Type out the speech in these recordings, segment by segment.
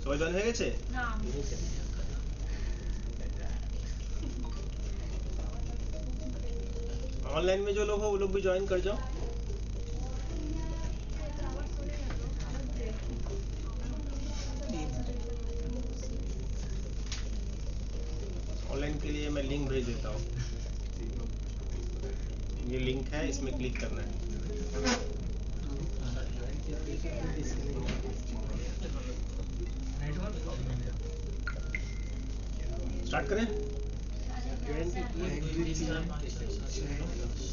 সবাই জয়েন হয়ে গেছে? না ऑनलाइन में जो लोग हो वो लोग भी ज्वाइन कर जाओ। ऑनलाइन के लिए मैं लिंक भेज देता हूँ। ये लिंक है, इसमें क्लिक करना है। स्टार्ट करें?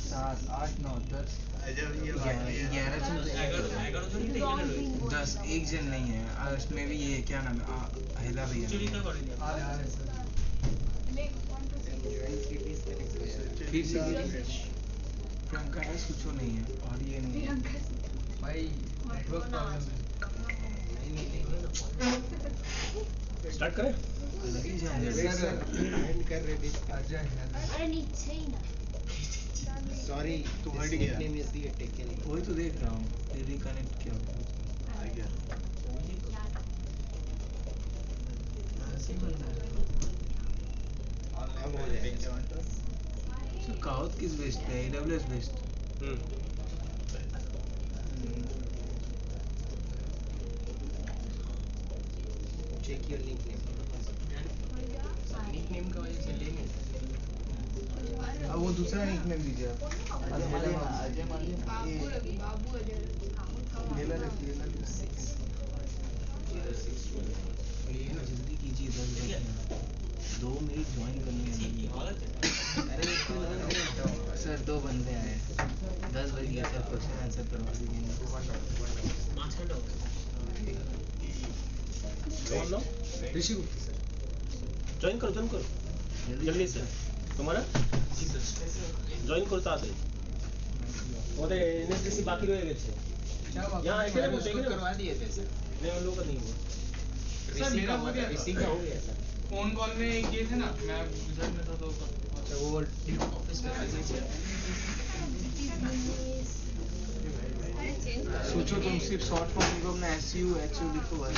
7, 8, 9, 10, 10 एक जन नहीं है। उसमें भी ये क्या नाम है, अहिला भैया फिर से प्रियंका है, कुछ नहीं है और ये नहीं है भाई, नेटवर्क प्रॉब्लम है। स्टार्ट करें? अरे नीचे ही ना। सॉरी तुम्हारी नेम इज दी टेकन। वही तो देख रहा हूँ, रिकनेक्ट क्या हुआ। आ गया। अब हो जाएगा। So काउथ किस बेस्ड पे है? AWS based. Check your nickname. Nickname का वजह से लेंगे। अब वो दूसरा निकनेम दीजिए आप। अजय मालिया। बाबू अजय। जल्दी कीजिए, 10 बजे 2 मिनट ज्वाइन करने हैं। सर 2 बंदे आए, 10 बज गया सर, क्वेश्चन आंसर करवा दीजिए। ऋषि जॉइन करो जल्दी से। तुम्हारा জয়েন করতে আছে ওদের এনএসডিসি বাকি রয়ে গেছে। यहाँ ऐसे करवा दिए थे सर। नहीं उन लोगों का नहीं हुआ सर मेरा हो गया, रिसीव का हो गया सर। फोन कॉल में किए थे ना, मैं गुजरात में था तो अच्छा वो ऑफिस में सोचो तुम सिर्फ शॉर्ट फॉर्म को अपना SU HU लिखो बस,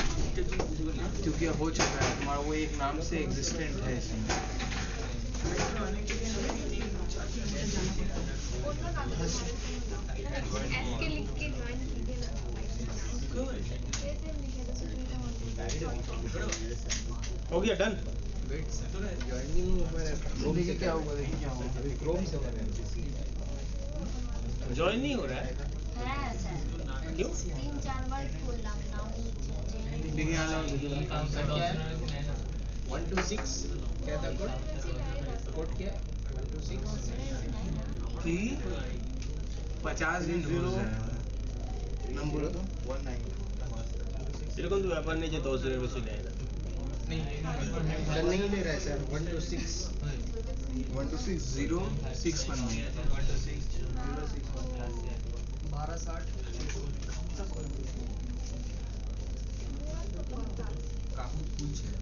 क्योंकि अब हो चुका है तुम्हारा, वो एक नाम से एग्जिस्टेंट है इसमें। एसके लिख के ज्वाइन कीजिए ना। हो गया डन। जॉइनिंग देखिए क्या होगा, देखिए क्या होगा। अभी क्रोम से ज्वाइन नहीं हो रहा है है सर। क्यों? 3-4 बार खोलना ना नीचे। देखिए यहाँ 126 क्या था कोड क्या 126 50 दिन हो जाए। नाम बोलो तो 19 এরকম তো ব্যাপার নেই যে 10 দিনের বেশি নেয় না। सर नहीं ले रहा है सर 126 1260619 1260 काफी पूछ है।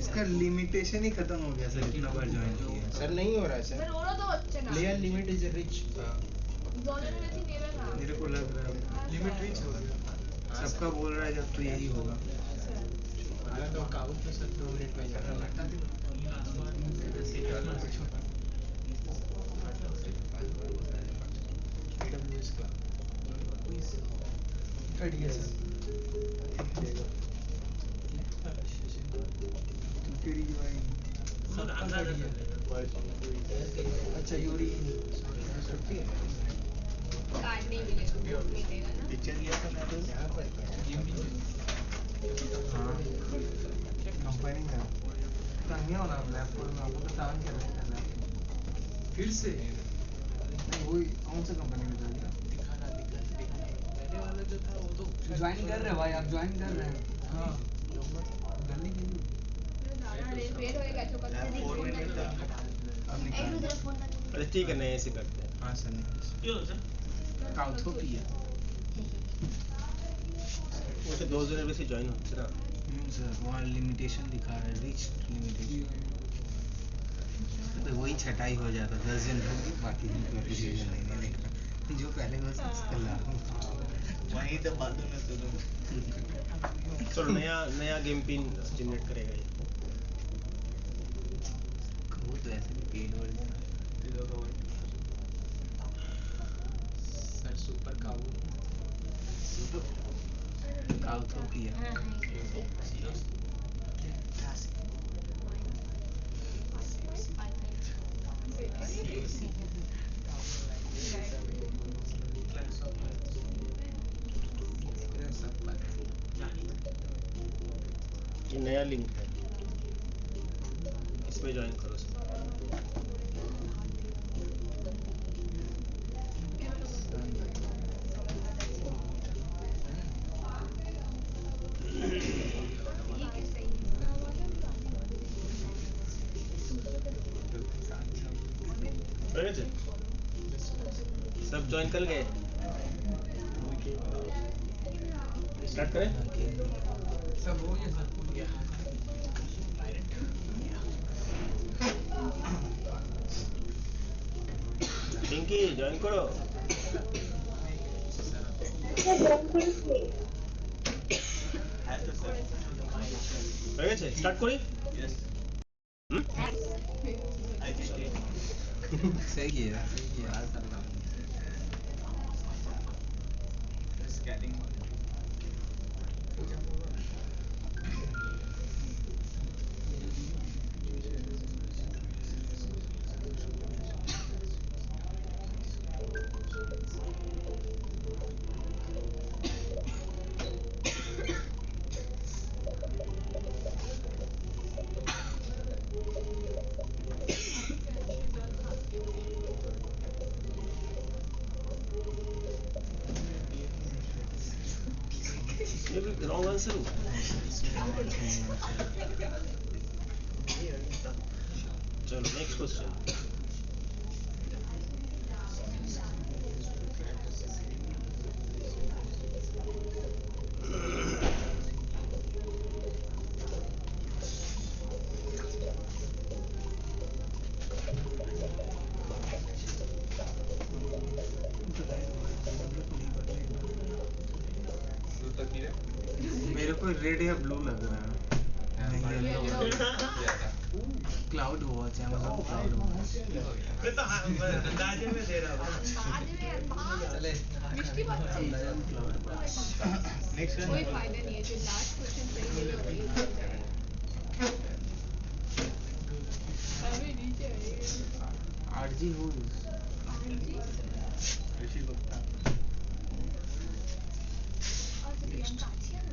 इसका लिमिटेशन ही खत्म हो गया सर, इतना बार ज्वाइन किया। सर नहीं हो रहा है sir. Player limit is rich. मेरे को लग रहा है लिमिट रिच हो गया। सबका बोल रहा है जब तो यही होगा। तो काउंट तो सर 2 मिनट में जाना लगता है। AWS का कट गया सर। फिर ज्वाइन अच्छा यूरी कार्ड नहीं मिलेगा ना। पिक्चर लिया था मैं तो यहाँ पर हाँ कंपाइलिंग का तंगिया होना लैपटॉप में आपको तो काम क्या रहता है फिर से नहीं वही कौन सा कंपनी में डालिए दिखाना पहले वाला जो था वो तो ज्वाइन कर रहे हैं भाई, आप ज्वाइन कर रहे हैं। हाँ करने के लिए अब निकाल। अरे ठीक है, नहीं ऐसे करते हैं। हाँ सर नहीं काउथोपी है ওটা 2 দিনের বেশি জয়েন হচ্ছে না। सर वहाँ लिमिटेशन दिखा रहा है, रिच लिमिटेशन। तो वही छटाई हो जाता, 10 दिन होगी बाकी दिन का नहीं देखना। जो पहले बस कर ला वहीं तो बातों में सुनो चलो नया गेम पिन जनरेट करेगा ये। वो तो ऐसे भी पेड वर्जन सर सुपर काऊ काउ तो किया हाँ हाँ ये नया लिंक है, इसमें ज्वाइन करो। सब ज्वाइन कर गए, स्टार्ट करें। सब हो गया सर हो गया पिंकी ज्वाइन करो। হয়ে গেছে, স্টার্ট করি। सही किया ये भी रॉन्ग आंसर हुआ। चलो नेक्स्ट क्वेश्चन। मेरे को रेड या ब्लू लग रहा है क्लाउड वॉच है मतलब क्लाउड वॉच कोई फायदा नहीं है, जो लास्ट क्वेश्चन सही मिला वही हो जाएगा। अभी नीचे आइए। आरजी हो और तो प्रियंका अच्छी है ना।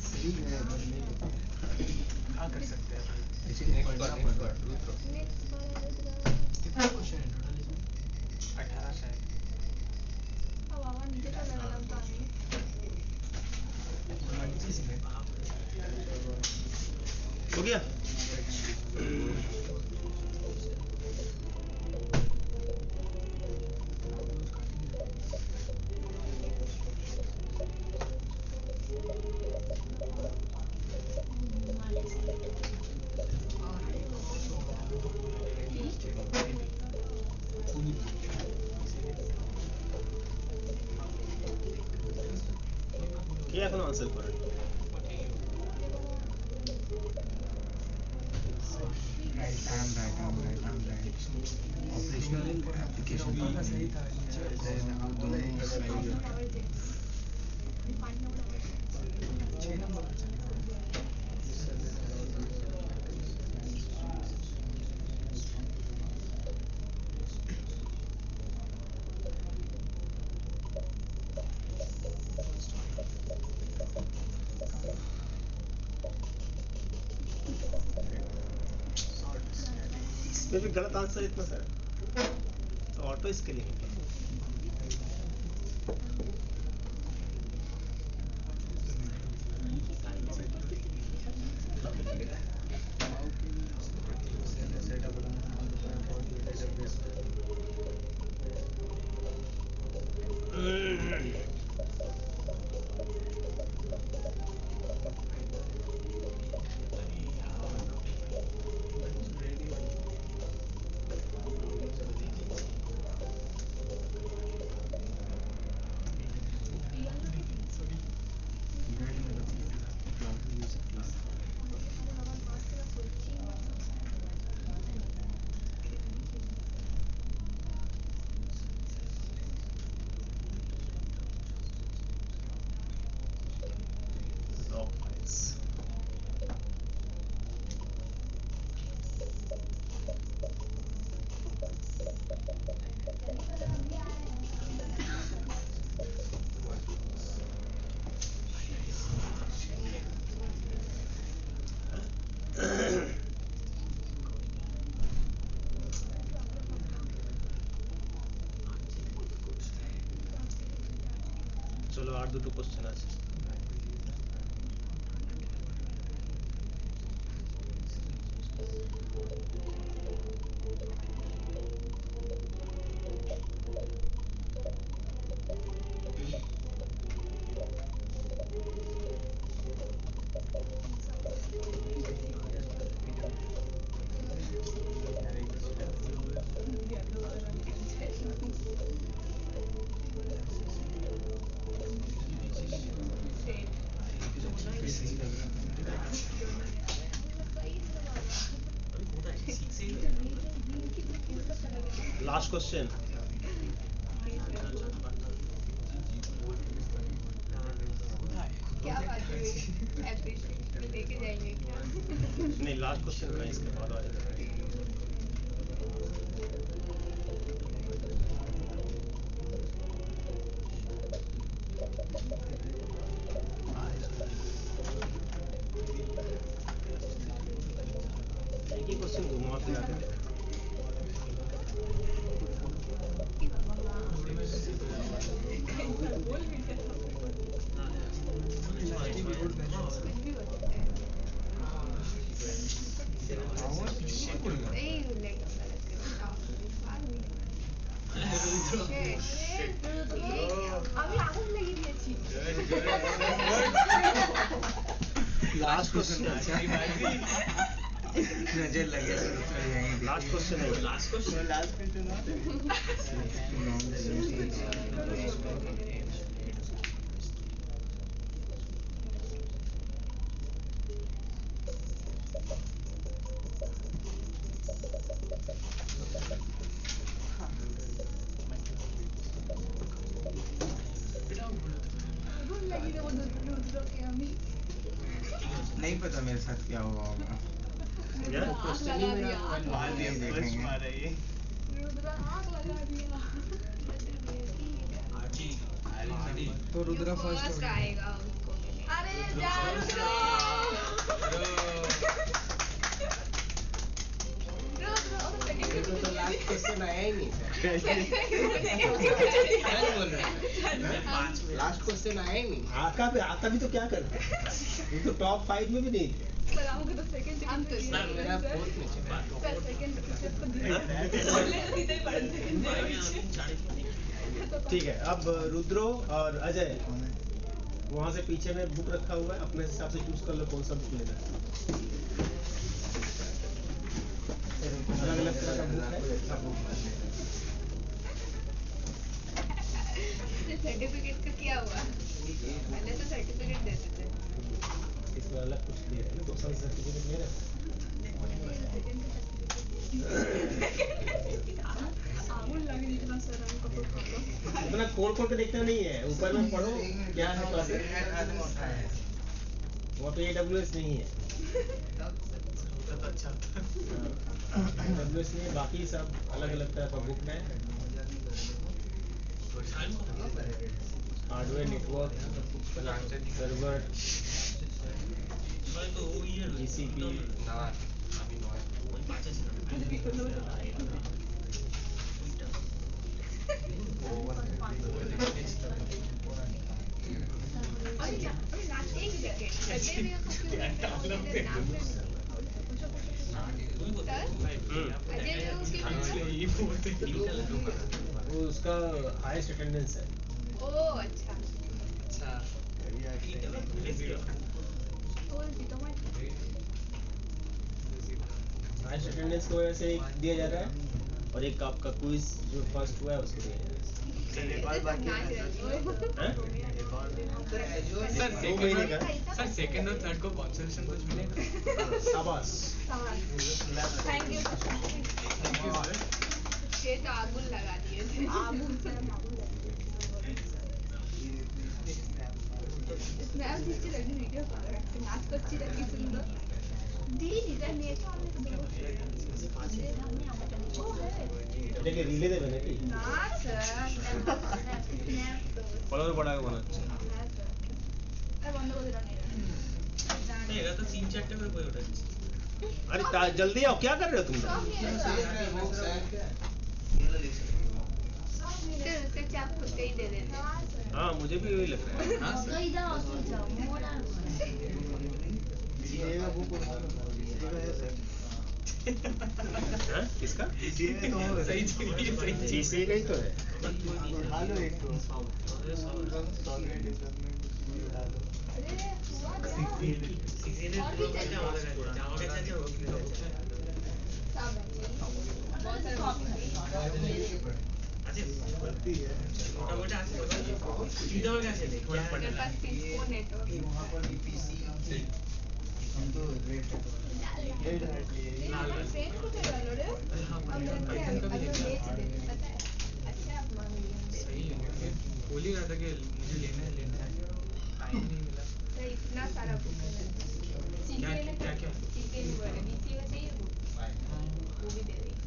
सही है क्या कर सकते हैं कितना क्वेश्चन है टोटल इसमें 18 शायद हो गया। কে এখন আনসার করে? I'm right. Operational application सही था दोनों स्लाइड 6 नंबर पर चलेगा इसमें भी गलत आंसर इतना सारा, तो ऑटो इसके लिए চলো আর দুটো কোশ্চেন আছে। Last question. क्या बात है, एप्रिशिएट लेके जाएंगे क्या? नहीं, लास्ट क्वेश्चन है, इसके बाद आ जाएगा। एक ही क्वेश्चन घुमा फिरा के देखो। लास्ट क्वेश्चन नजर लगे लास्ट क्वेश्चन है। लास्ट क्वेश्चन नहीं पता मेरे साथ क्या हुआ होगा। यार क्वेश्चन ही मेरा बाद में देखेंगे। तो रुद्रा फर्स्ट आएगा उसको मिलेगा। अरे जा रुद्रा। तो लास्ट क्वेश्चन आया ही नहीं सर। लास्ट क्वेश्चन आया ही नहीं। आता भी तो क्या करते, ये तो टॉप 5 में भी नहीं थे। लगाऊंगा तो सेकंड मेरा फोर्थ में ठीक है। अब रुद्रो और अजय वहां से पीछे में बुक रखा हुआ है, अपने हिसाब से चूज कर लो कौन सा बुक लेना है। अलग अलग तरह का बुक है। सर्टिफिकेट का क्या हुआ? पहले तो सर्टिफिकेट देते थे। इसमें अलग कुछ दे रहे हैं ना, 2 साल सर्टिफिकेट ले रहे हैं। इतना खोल के देखना नहीं है, ऊपर में पढ़ो क्या है प्रोसेस। वो तो AWS नहीं है। AWS नहीं है, बाकी सब अलग अलग तरह का बुक है। हार्डवेयर, नेटवर्क, सर्वर, GCP, वो उसका हाईएस्ट अटेंडेंस है। ओह अच्छा। हाईएस्ट अटेंडेंस की वजह से एक दिया जा रहा है और एक आपका क्विज जो फर्स्ट हुआ है उसको दिया जा रहा है। सर सेकंड और थर्ड को कंसोलेशन कुछ मिलेगा? शाबाश। Thank you sir. ये तो आगुन लगा दिए थे। स्नैप खींच लगी वीडियो कॉल नाच को अच्छी लगी सुंदर दी निजा नेट लेके रीले दे बने की ना सर फॉलोअर बढ़ा के बना। अरे बंद कर दे नहीं एरा तो 3-4 टे করে বই উঠাচ্ছি। अरे जल्दी आओ, क्या कर रहे हो तुम लोग? फिर उससे चाप खुद ही दे देते। हाँ मुझे भी वही लग रहा है। हाँ सर हाँ? किसका? सही सही GCA का ही तो है। अरे हुआ क्या? सीसीए और भी चाहिए? जावा का चाहिए वो भी सब है बहुत सारे मोटा मोटा ऐसे होगा सीधा हो क्या चले थोड़ा मेरे पढ़ना पास सिर्फ नेटवर्क ट्रेन को चला लो रे हम लगते हैं अब बेच देते पता है अच्छा आप मान लिए सही है बोल ही रहा था कि मुझे लेना है टाइम नहीं मिला तो इतना सारा बुक है क्या सीखे नहीं बोले बीसी का चाहिए बुक वो भी दे देंगे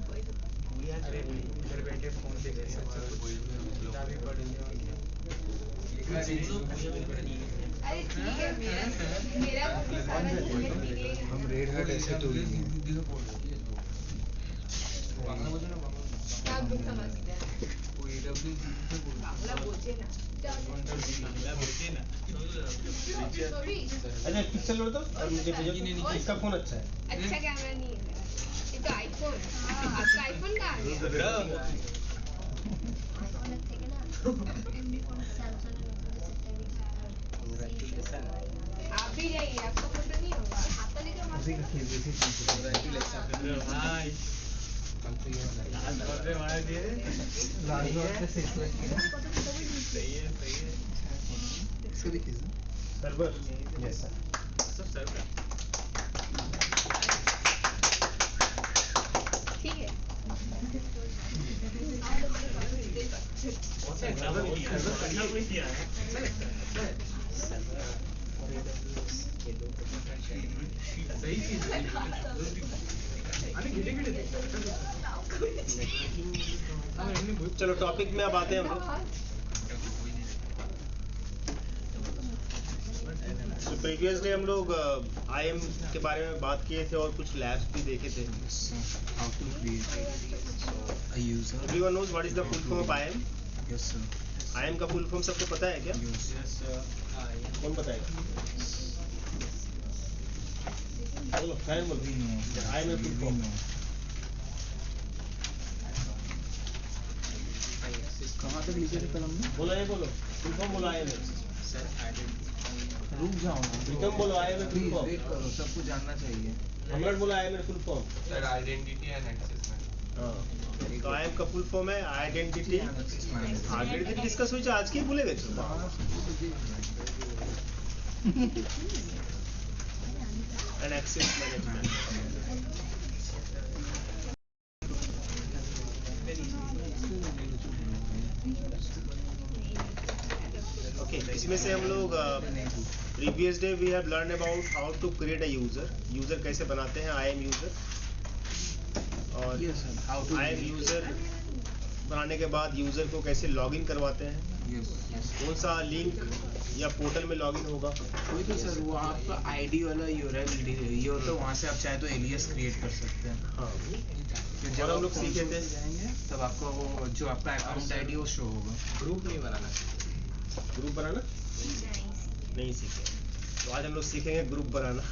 कोई तो घर बैठे फोन पे देख सकते हो किताबें पढ़ लिया अरे ठीक है मेरा वो सारा चीजें हम रेड हार्ट ऐसे तो क्या बुक समझते हैं बांग्ला बोलते ना सॉरी अच्छा एक पिक्चर लो तो और मुझे भेजो। इसका फोन अच्छा है। अच्छा कैमरा नहीं है मेरा ये तो आईफोन आपका आईफोन कहाँ है आप भी जाइए आपका फोटो नहीं होगा आपका लेकर वहाँ भाई लास्ट में मार दिए सही है सर्वर यस सर। सब सर्व कर ठीक है कौन सा एग्जाम में दिया है कोई दिया है सही चीज है अरे गिले चलो टॉपिक में अब आते हैं हम लोग। तो प्रीवियसली हम लोग IM के बारे में बात किए थे और कुछ लैब्स भी देखे थे। how to create a user. Everyone knows what is the full form of IM? Yes sir. IM का फुल फॉर्म सबको पता है क्या? Yes. कौन बताएगा? बोलो, फैन बोलो। We know. IM का फुल We फॉर्म। know. कहाँ तक लिखे थे कलम में? बोलो ये बोलो। फुल फॉर्म बोलो IM। रुक जाओ ना। विक्रम बोलो IM full Please form. wait करो, सबको जानना चाहिए. हमलाट बोलो IM full form. Sir identity and access management हाँ। तो IM का फुल फॉर्म है आइडेंटिटी। आगे तक डिस्कस हुई आज के भूले गए तुम। And access management. ओके इसमें से हम लोग previous day we have learn about how to create a user कैसे बनाते हैं IM यूजर और Yes sir. How to IM user बनाने के बाद यूजर को कैसे लॉगिन करवाते हैं, Yes. कौन सा लिंक या पोर्टल में लॉगिन होगा। कोई तो सर वो आपका आईडी वाला URL ये होता है, वहाँ से आप चाहे तो एलियास क्रिएट कर सकते हैं. हाँ फिर और जब हम आप लोग सीखे console थे पे जाएंगे तब आपका वो जो आपका अकाउंट आईडी वो शो होगा. ग्रुप नहीं बनाना ग्रुप बनाना नहीं सीखे, तो आज हम लोग सीखेंगे ग्रुप बनाना।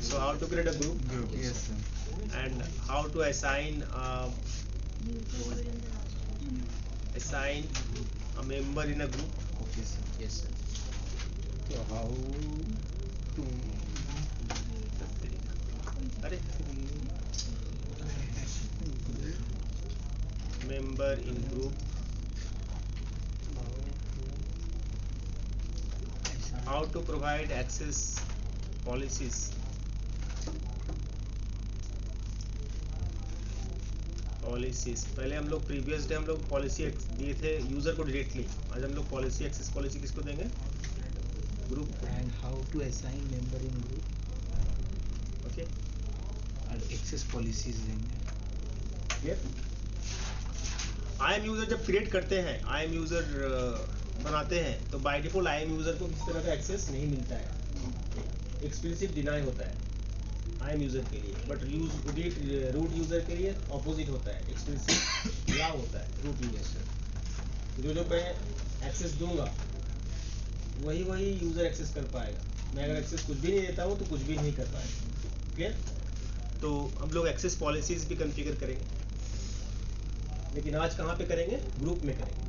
So how to create a group Yes sir. and how to assign a member in a group. Okay sir. Yes sir So how to अरे member in group, how to provide access policies, पहले हम लोग previous day हम लोग policy दिए थे user को directly. आज हम लोग पॉलिसी एक्सेस पॉलिसी किसको देंगे, group. and how to assign member in group okay और access policies देंगे. क्लियर। IM यूजर जब क्रिएट करते हैं, IM यूजर बनाते हैं तो बाय डिफॉल्ट IM यूजर को किसी तरह का एक्सेस नहीं मिलता है, एक्सप्लिसिट डिनाई होता है। आई एम यूज़र के लिए, बट रूट यूज़र के लिए ऑपोजिट होता है, एक्सटेंसिव लाभ होता है रूट यूज़र से। जो मैं एक्सेस दूंगा वही यूज़र एक्सेस कर पाएगा। मैं अगर एक्सेस कुछ भी नहीं देता हूँ तो कुछ भी नहीं कर पाएगा। क्लियर? तो हम लोग एक्सेस पॉलिसीज भी कॉन्फ़िगर करेंगे, लेकिन आज कहाँ पे करेंगे? ग्रुप में करेंगे।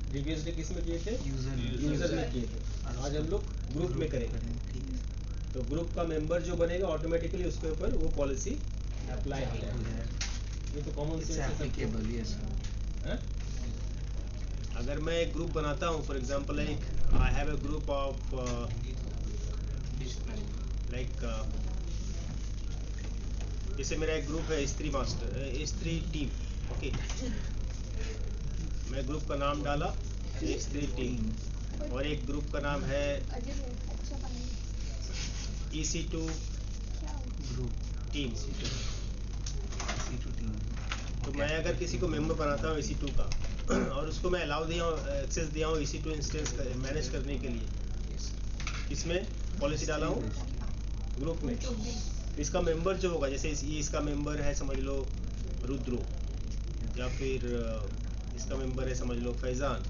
प्रीवियसली किस में किए थे? यूज़र में किए थे। आज हम लोग ग्रुप में करेंगे। तो ग्रुप का मेंबर जो बनेगा ऑटोमेटिकली उसके ऊपर वो पॉलिसी अप्लाई हो जाएगी। ये तो कॉमन सेंस है। अगर मैं एक ग्रुप बनाता हूँ, for example I have a group of like, जैसे मेरा एक ग्रुप है स्त्री टीम, ओके। मैं ग्रुप का नाम डाला स्त्री टीम, और एक ग्रुप का नाम है EC2 ग्रुप टीम। तो मैं अगर किसी को मेंबर बनाता हूँ EC2 का और उसको मैं अलाउ दिया हूँ, एक्सेस दिया हूँ EC2 इंस्टेंस मैनेज करने के लिए, इसमें पॉलिसी डाला हूँ ग्रुप में। इसका मेंबर जो होगा, जैसे इसका मेंबर है समझ लो रुद्रो, या फिर इसका मेंबर है समझ लो फैजान,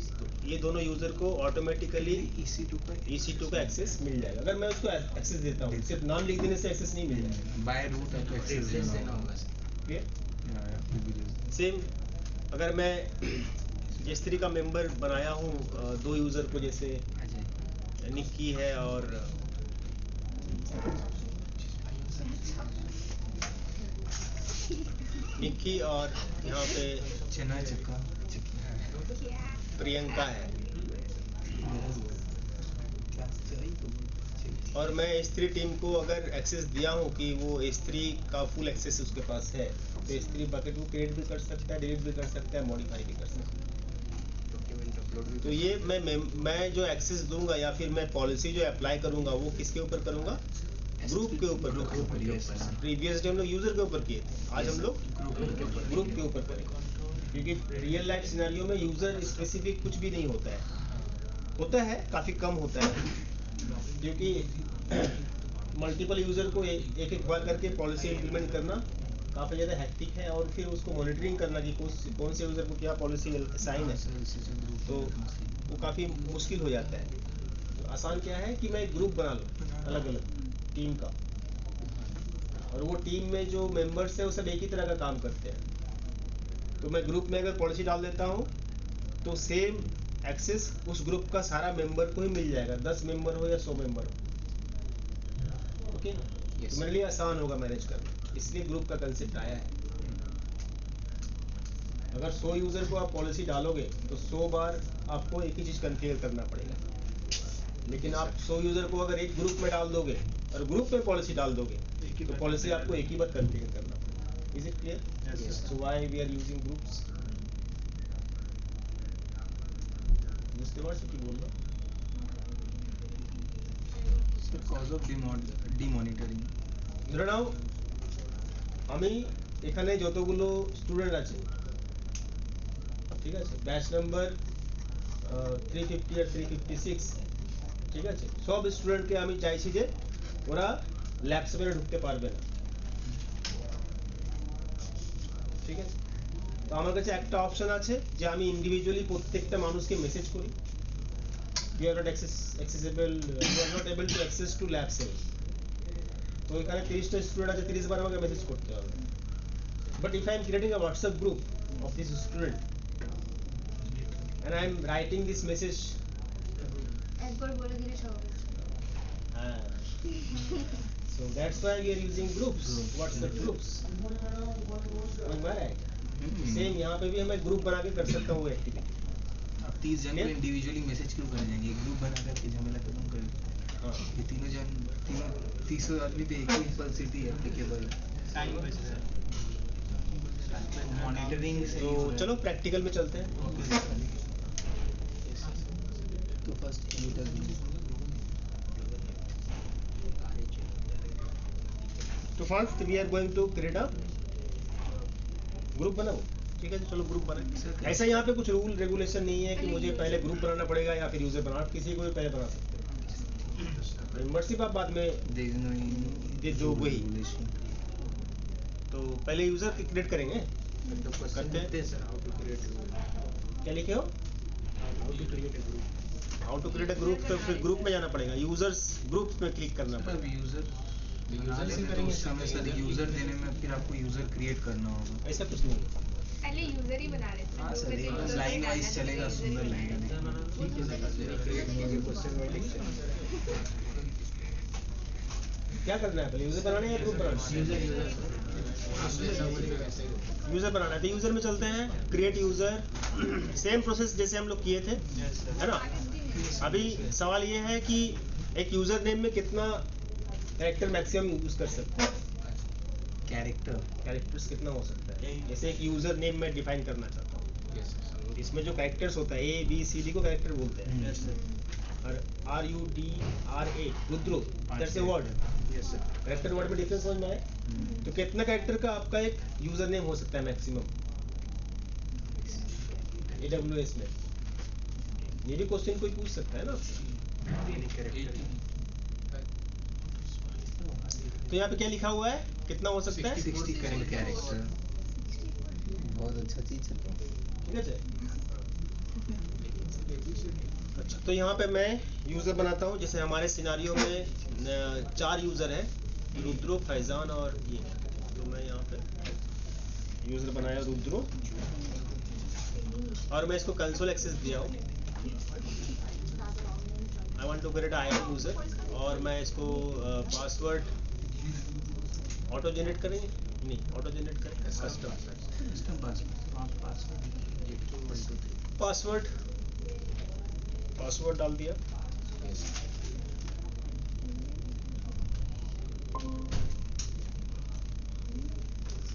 तो ये दोनों यूजर को ऑटोमेटिकली EC2 का एक्सेस मिल जाएगा। अगर मैं उसको एक्सेस देता हूँ, सिर्फ नाम लिख देने से एक्सेस नहीं मिल जाएगा, बाय रूट आपको एक्सेस देना होगा। सेम अगर मैं स्त्री का मेंबर बनाया हूँ दो यूजर को, जैसे निक्की है और यहाँ पे प्रियंका है, और मैं स्त्री टीम को अगर एक्सेस दिया हूँ कि वो स्त्री का फुल एक्सेस उसके पास है, तो स्त्री बकेट को क्रिएट भी कर सकता है, डिलीट भी कर सकता है, मॉडिफाई भी कर सकता है। तो ये मैं जो एक्सेस दूंगा या फिर मैं पॉलिसी जो अप्लाई करूंगा वो किसके ऊपर करूंगा? ग्रुप के ऊपर। प्रीवियस डे हम लोग यूजर के ऊपर किए थे, आज हम लोग ग्रुप के ऊपर करेंगे, क्योंकि रियल लाइफ सिनेरियो में यूजर स्पेसिफिक कुछ भी नहीं होता है, काफी कम होता है, क्योंकि मल्टीपल यूजर को एक बार करके पॉलिसी इंप्लीमेंट करना काफ़ी ज़्यादा हैक्टिक है, और फिर उसको मॉनिटरिंग करना कि कौन से यूज़र को क्या पॉलिसी असाइन है, तो वो काफ़ी मुश्किल हो जाता है। तो आसान क्या है कि मैं एक ग्रुप बना लूँ अलग अलग टीम का, और वो टीम में जो मेंबर्स हैं वो सब एक ही तरह का काम करते हैं। तो मैं ग्रुप में अगर पॉलिसी डाल देता हूँ तो सेम एक्सेस उस ग्रुप का सारा मेंबर को ही मिल जाएगा, 10 मेंबर हो या 100 मेंबर हो, ओके। तो मेरे लिए आसान होगा मैनेज करना, इसलिए ग्रुप का कंसेप्ट आया है। अगर 100 यूजर को आप पॉलिसी डालोगे तो 100 बार आपको एक ही चीज कॉन्फ़िगर करना पड़ेगा, लेकिन आप 100 यूजर को अगर एक ग्रुप में डाल दोगे और ग्रुप में पॉलिसी डाल दोगे तो पॉलिसी आपको एक ही बार कॉन्फ़िगर करना पड़ेगा। Is it clear? So why we are using groups? दूसरे वर्ड से बोल रहा কজ অফ ডিমনিটরিং। ধরে নাও আমি এখানে যতগুলো স্টুডেন্ট আছে, ঠিক আছে, ব্যাচ নাম্বার 350 আর 356, ঠিক আছে, সব স্টুডেন্টকে আমি চাইছি যে ওরা ল্যাব 7 এ ঢুকতে পারবে না, ঠিক আছে। তো আমার কাছে একটা অপশন আছে যে আমি ইন্ডিভিজুয়ালি প্রত্যেকটা মানুষকে মেসেজ করি, you are not accessible, you are not able to access to lab 7, তো এখানে 30টা স্টুডেন্ট আছে, 30 বার আমাকে মেসেজ করতে হবে। But if I am creating a WhatsApp group of this student and I am writing this message, একবার বলে দিলে সব হবে। so that's why we are using groups, WhatsApp groups. am I right? Same यहाँ पे भी मैं ग्रुप बना के कर सकता हूँ एक्टिविटी। आप 30 जन को इंडिविजुअली मैसेज क्यों कर जाएंगे? एक ग्रुप बना करके झमेला खत्म कर। हाँ, ये तीनों 300 आदमी पे एक ही इंपल्सिटी एप्लीकेबल। टाइम बच रहा है मॉनिटरिंग से। तो चलो प्रैक्टिकल में चलते हैं। तो फर्स्ट तो first we are going to create a group बनाओ, ठीक है, चलो ग्रुप बनाए। ऐसा यहाँ पे कुछ रूल रेगुलेशन नहीं है कि मुझे पहले ग्रुप बनाना पड़ेगा या फिर यूजर बना, आप किसी को भी पहले बना सकते हैं। मेंबरशिप आप बाद में There is no any दे दो वही। regulation. तो पहले यूजर क्रिएट करेंगे, करते हैं। क्या लिखे हो? How to create a group, तो फिर ग्रुप में जाना पड़ेगा, यूजर्स ग्रुप्स में क्लिक करना सर पड़ेगा। यूजर यूजर से तो करेंगे उस समय सर यूजर देने में फिर आपको यूजर क्रिएट करना होगा। ऐसा कुछ नहीं है। पहले यूजर ही बना लेते हैं, हाँ ग्रुप सर में से एकदम user लाइन बनाना वाइज है, चलेगा, user सुंदर ही लगेगा बनाना है। क्या करना है पहले, यूजर बनाना है या ग्रुप बनाना है? यूजर बनाना है, तो यूजर में चलते हैं, क्रिएट यूजर। सेम प्रोसेस जैसे हम लोग किए थे, है ना। अभी सवाल ये है कि एक यूजर नेम में कितना कैरेक्टर मैक्सिमम यूज कर सकते हैं, कैरेक्टर्स कितना हो सकता है। जैसे एक यूजर नेम में डिफाइन करना चाहता हूँ, इसमें जो कैरेक्टर्स होता है ABCD को कैरेक्टर बोलते हैं, और RUDRA रुद्रो, that's a word. Character word में डिफरेंस समझ में आए? तो कितना कैरेक्टर का आपका एक यूजर नेम हो सकता है मैक्सिमम AWS में? ये भी क्वेश्चन कोई पूछ सकता है ना आपसे। तो यहाँ पे क्या लिखा हुआ है, कितना हो सकता है? 60 कैरेक्टर। बहुत अच्छा चीज है। ठीक है। अच्छा, तो यहाँ पे मैं यूजर बनाता हूँ। जैसे हमारे सिनारियो में 4 यूजर हैं, रुद्रो, फैजान और ये। तो मैं यहाँ पे यूजर बनाया रुद्रो, और मैं इसको कंसोल एक्सेस दिया हूँ। I want to create IAM user, और मैं इसको पासवर्ड ऑटो जनरेट करेंगे, नहीं ऑटो जनरेट करेंगे, कस्टम पासवर्ड डाल दिया।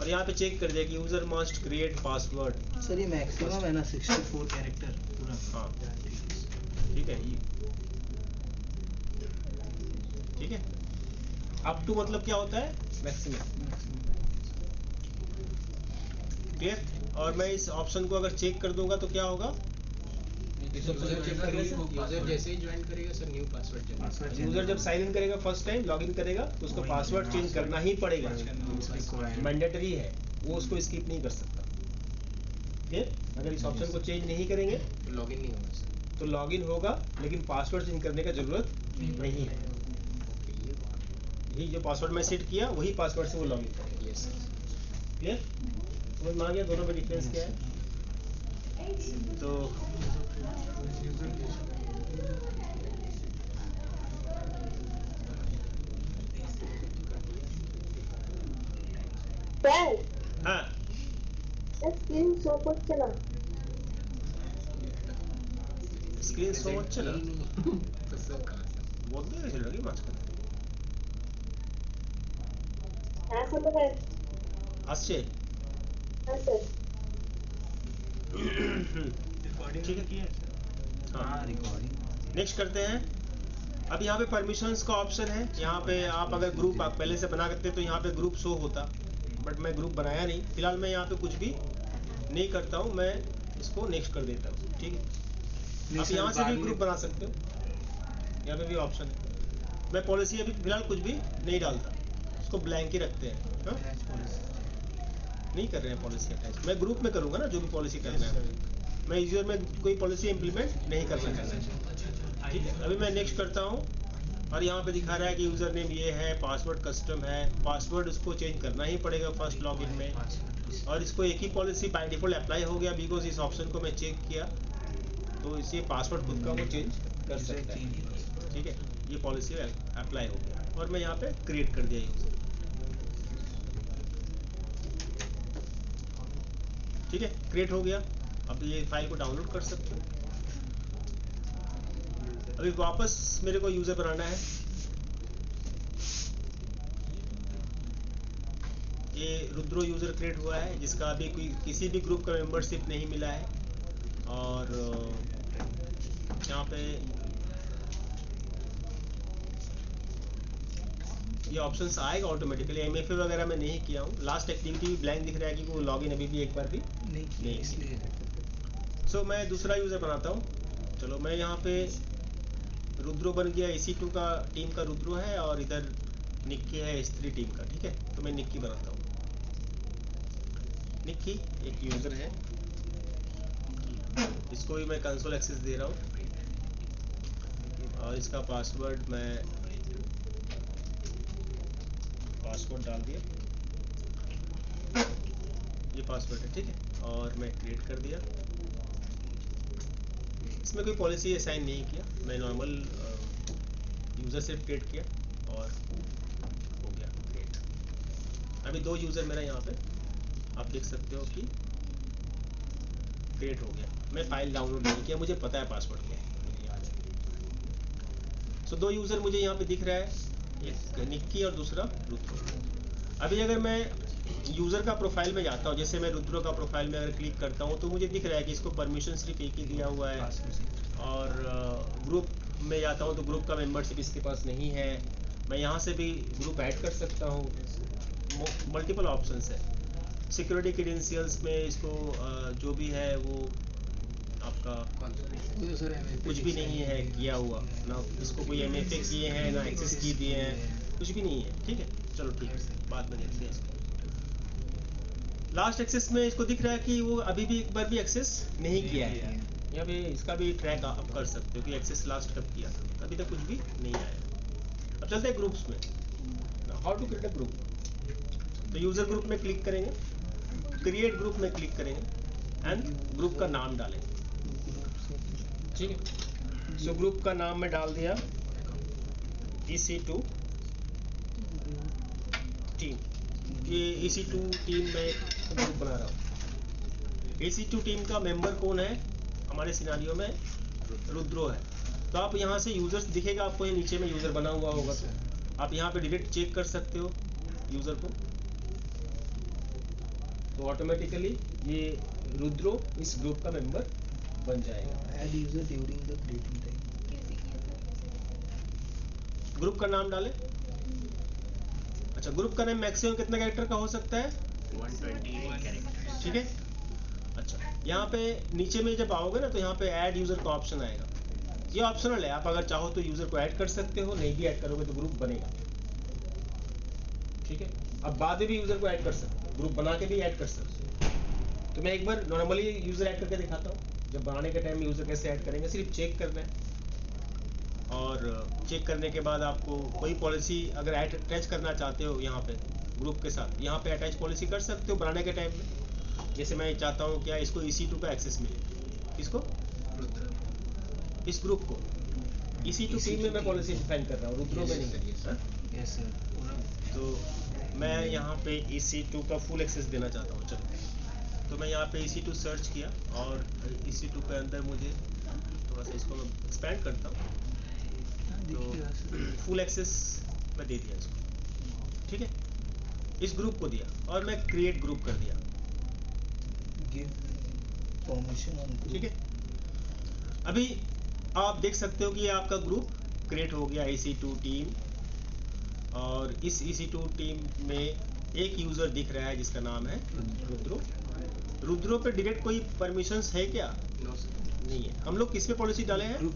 और यहाँ पे चेक कर दिया कि user must create password. Sir ये मैक्सिमम है ना 64 कैरेक्टर पूरा। हाँ ठीक है, ठीक है। अप टू मतलब क्या होता है, मैक्सिमम। क्लियर। और मैं इस ऑप्शन को अगर चेक कर दूंगा तो क्या होगा, यूजर जैसे ही ज्वाइन करेगा sir new password generate. User जब साइन इन करेगा फर्स्ट टाइम लॉग इन करेगा तो उसको पासवर्ड चेंज करना ही पड़ेगा, मैंडेटरी है, वो उसको स्किप नहीं कर सकता। क्लियर। अगर इस ऑप्शन को चेंज नहीं करेंगे लॉगिन नहीं होगा सर। तो लॉग इन होगा, लेकिन पासवर्ड चेंज करने का जरूरत नहीं है। यही जो पासवर्ड मैं सेट किया वही पासवर्ड से वो लॉग इन करेगा। Yes sir. क्लियर। समझ में आ गया दोनों में डिफरेंस क्या है? तो हाँ स्क्रीन शो করছে না স্ক্রিন শো হচ্ছে না, বন্ধ হয়ে গেছিল নাকি মাঝখানে? এখন তো আসছে। হ্যাঁ স্যার ठीक है। हाँ रिकॉर्डिंग। नेक्स्ट करते हैं। अब यहाँ पे परमिशंस का ऑप्शन है। यहाँ पे आप अगर ग्रुप आप पहले से बना करते तो यहाँ पे ग्रुप शो होता, बट मैं ग्रुप बनाया नहीं। फिलहाल मैं यहाँ पे कुछ भी नहीं करता हूँ, मैं इसको नेक्स्ट कर देता हूँ। ठीक है। आप यहाँ से भी ग्रुप बना सकते हो, यहाँ पे भी ऑप्शन है। मैं पॉलिसी अभी फिलहाल कुछ भी नहीं डालता, इसको ब्लैंक ही रखते हैं। हाँ? नहीं कर रहे हैं पॉलिसी अटैच, मैं ग्रुप में करूँगा ना जो भी पॉलिसी करना है। मैं यूजर में कोई पॉलिसी इंप्लीमेंट नहीं करना चाहता। ठीक है। अभी मैं नेक्स्ट करता हूँ, और यहाँ पे दिखा रहा है कि यूजर नेम ये है, पासवर्ड कस्टम है। पासवर्ड उसको चेंज करना ही पड़ेगा फर्स्ट लॉगिन में, और इसको एक ही पॉलिसी बाय डिफॉल्ट अप्लाई हो गया, बिकॉज इस ऑप्शन को मैं चेक किया तो इसे पासवर्ड खुद का वो चेंज कर सकता है। ठीक है, ये पॉलिसी अप्लाई हो गया, और मैं यहाँ पे क्रिएट कर दिया यूजर। ठीक है, क्रिएट हो गया। अब ये फाइल को डाउनलोड कर सकते हो। अभी वापस मेरे को यूजर बनाना है। ये रुद्रो यूजर क्रिएट हुआ है, जिसका अभी कोई किसी भी ग्रुप का मेंबरशिप नहीं मिला है, और यहाँ पे ये ऑप्शंस आएगा ऑटोमेटिकली। MFA वगैरह मैं नहीं किया हूँ। लास्ट एक्टिविटी भी ब्लैंक दिख रहा है कि वो लॉगिन अभी भी एक बार भी नहीं इसलिए सो मैं दूसरा यूज़र बनाता हूँ। चलो मैं यहाँ पे रुद्रो बन गया EC2 का टीम का रुद्रो है, और इधर निक्की है S3 टीम का, ठीक है। तो मैं निक्की बनाता हूँ। निक्की एक यूज़र है, इसको भी मैं कंसोल एक्सेस दे रहा हूँ, और इसका पासवर्ड मैं डाल दिया, ये पासवर्ड है, ठीक है। और मैं क्रिएट कर दिया। इसमें कोई पॉलिसी असाइन नहीं किया, मैं नॉर्मल यूज़र से क्रिएट किया और हो गया क्रिएट। अभी 2 यूज़र मेरा यहाँ पे आप देख सकते हो कि क्रिएट हो गया। मैं फाइल डाउनलोड नहीं किया, मुझे पता है पासवर्ड क्या है, मुझे याद है। सो 2 यूज़र मुझे यहाँ पे दिख रहा है, एक निक्की और दूसरा रुद्रो। अभी अगर मैं यूज़र का प्रोफाइल में जाता हूँ, जैसे मैं रुद्रो का प्रोफाइल में अगर क्लिक करता हूँ तो मुझे दिख रहा है कि इसको परमिशन सिर्फ एक ही दिया हुआ है, और ग्रुप में जाता हूँ तो ग्रुप का मेंबरशिप इसके पास नहीं है। मैं यहाँ से भी ग्रुप ऐड कर सकता हूँ, मल्टीपल ऑप्शंस है। सिक्योरिटी क्रेडेंशियल्स में इसको जो भी है वो आपका कुछ भी नहीं है किया हुआ ना, इसको कोई MFA किए हैं ना एक्सेस की दिए हैं, कुछ भी नहीं है, ठीक है। चलो ठीक है, बाद में देखते हैं इसको। लास्ट एक्सेस में इसको दिख रहा है कि वो अभी भी एक बार भी एक्सेस नहीं किया है। यहाँ पे इसका भी ट्रैक आप कर सकते हो कि एक्सेस लास्ट कब किया था, अभी तक कुछ भी नहीं आया। अब चलते हैं ग्रुप्स में, how to create a group. तो यूजर ग्रुप में क्लिक करेंगे, क्रिएट ग्रुप में क्लिक करेंगे एंड ग्रुप का नाम डालेंगे, ठीक है। सो ग्रुप का नाम मैं डाल दिया EC2 टीम। ये EC2 टीम में ग्रुप बना रहा हूँ। EC2 टीम का मेंबर कौन है, हमारे सिनारियो में रुद्रो है। तो आप यहाँ से यूजर्स दिखेगा आपको, ये नीचे में यूजर बना हुआ होगा, तो आप यहाँ पे डायरेक्ट चेक कर सकते हो यूजर को। तो ऑटोमेटिकली ये रुद्रो इस ग्रुप का मेंबर बन जाएगा। Add user during the creating time. Group का नाम डालें। अच्छा, ग्रुप का नाम मैक्सिमम कितना कैरेक्टर का हो सकता है? 121 कैरेक्टर, ठीक है। अच्छा, यहाँ पे नीचे में जब आओगे ना तो यहाँ पे ऐड यूजर का ऑप्शन आएगा। ये ऑप्शनल है, आप अगर चाहो तो यूजर को ऐड कर सकते हो, नहीं भी ऐड करोगे तो ग्रुप बनेगा, ठीक है। अब बाद में भी यूजर को ऐड कर सकते हो, ग्रुप बना के भी ऐड कर सकते हो। तो मैं एक बार नॉर्मली यूजर ऐड करके दिखाता हूँ। जब बनाने के टाइम यूजर कैसे ऐड करेंगे, सिर्फ चेक करना है, और चेक करने के बाद आपको कोई पॉलिसी अगर अटैच करना चाहते हो यहाँ पे ग्रुप के साथ, यहाँ पे अटैच पॉलिसी कर सकते हो बनाने के टाइम में। जैसे मैं चाहता हूँ क्या इसको EC2 का एक्सेस मिले, इसको इस ग्रुप को EC2 टीम में मैं पॉलिसी डिफाइन कर रहा हूँ, रुद्रो में नहीं। Yes sir. तो मैं यहाँ पे EC2 का फुल एक्सेस देना चाहता हूँ। चलो, तो मैं यहाँ पे EC2 सर्च किया, और EC2 के अंदर मुझे थोड़ा सा इसको मैं एक्सपैंड करता हूँ, तो फुल एक्सेस मैं दे दिया इसको, ठीक है। इस ग्रुप को दिया और मैं क्रिएट ग्रुप कर दिया, गिव परमिशन ऑन, ठीक है। अभी आप देख सकते हो कि ये आपका ग्रुप क्रिएट हो गया EC2 टीम, और इस EC2 टीम में एक यूजर दिख रहा है जिसका नाम है रुद्रो। रुद्रो पे डायरेक्ट कोई परमिशंस है क्या? नहीं है। हम लोग किस पे पॉलिसी डाले हैं? ग्रुप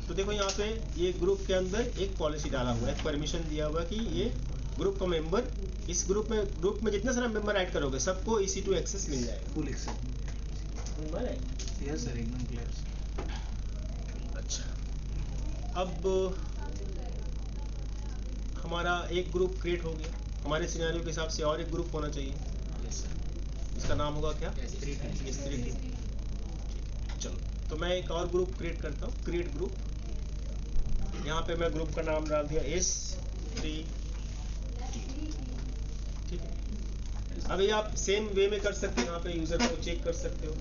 तो देखो यहाँ पे ये ग्रुप के अंदर एक पॉलिसी डाला हुआ है, परमिशन दिया हुआ है कि ये ग्रुप का मेंबर, इस ग्रुप में जितने सारा मेंबर ऐड करोगे सबको EC2 एक्सेस मिल जाएगा। Full access. यस सर, एकदम क्लियर। अच्छा, अब हमारा एक ग्रुप क्रिएट हो गया। हमारे सिनेरियो के हिसाब से और एक ग्रुप होना चाहिए। Yes sir. इसका नाम होगा क्या? S3 team. चलो, तो मैं एक और ग्रुप क्रिएट करता हूँ, क्रिएट ग्रुप। यहाँ पे मैं ग्रुप का नाम डाल दिया S3, ठीक है। अभी आप सेम वे में कर सकते हो, यहाँ पे यूजर को चेक कर सकते हो,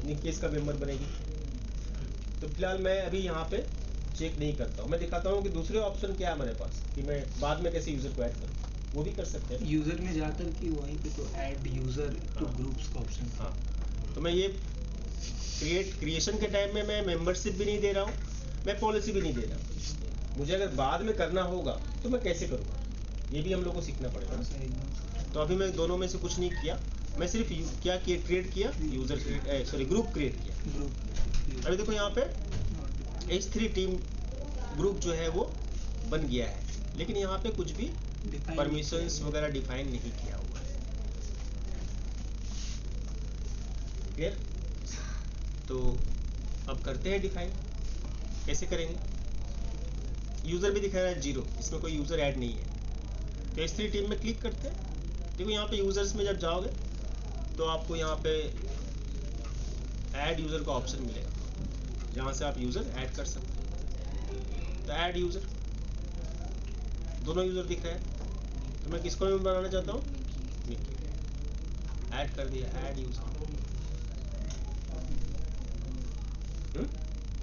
निक्की इसका मेंबर बनेगी। तो फिलहाल मैं अभी यहाँ पे चेक नहीं करता हूँ, मैं दिखाता हूँ कि दूसरे ऑप्शन क्या है हमारे पास, कि मैं बाद में कैसे यूजर को ऐड करूँ, वो भी कर सकते हैं। यूजर में जाकर कि वहीं पे तो ऐड यूजर टू ग्रुप्स का ऑप्शन। हाँ, तो मैं ये क्रिएशन के टाइम में मैं मेंबरशिप भी नहीं दे रहा हूँ, मैं पॉलिसी भी नहीं दे रहा हूँ। मुझे अगर बाद में करना होगा तो मैं कैसे करूँगा, ये भी हम लोग को सीखना पड़ेगा। तो अभी मैं दोनों में से कुछ नहीं किया, मैं सिर्फ क्या किया, क्रिएट किया, यूजर ग्रुप क्रिएट किया। ग्रुप। अभी देखो यहाँ पे H3 टीम ग्रुप जो है वो बन गया है, लेकिन यहाँ पे कुछ भी परमिशंस वगैरह डिफाइन नहीं किया हुआ है। क्लियर? तो अब करते हैं डिफाइन। कैसे करेंगे? यूजर भी दिखा रहा है 0, इसमें कोई यूजर ऐड नहीं है। तो H3 टीम में क्लिक करते हैं। देखो यहाँ पे यूजर्स में जब जाओगे तो आपको यहाँ पे ऐड यूजर का ऑप्शन मिलेगा, जहाँ से आप यूजर ऐड कर सकते हैं। तो ऐड यूजर, दोनों यूजर दिख रहे हैं। तो मैं किसको मैं बनाना चाहता हूँ? निकी। ऐड कर दिया, ऐड यूजर।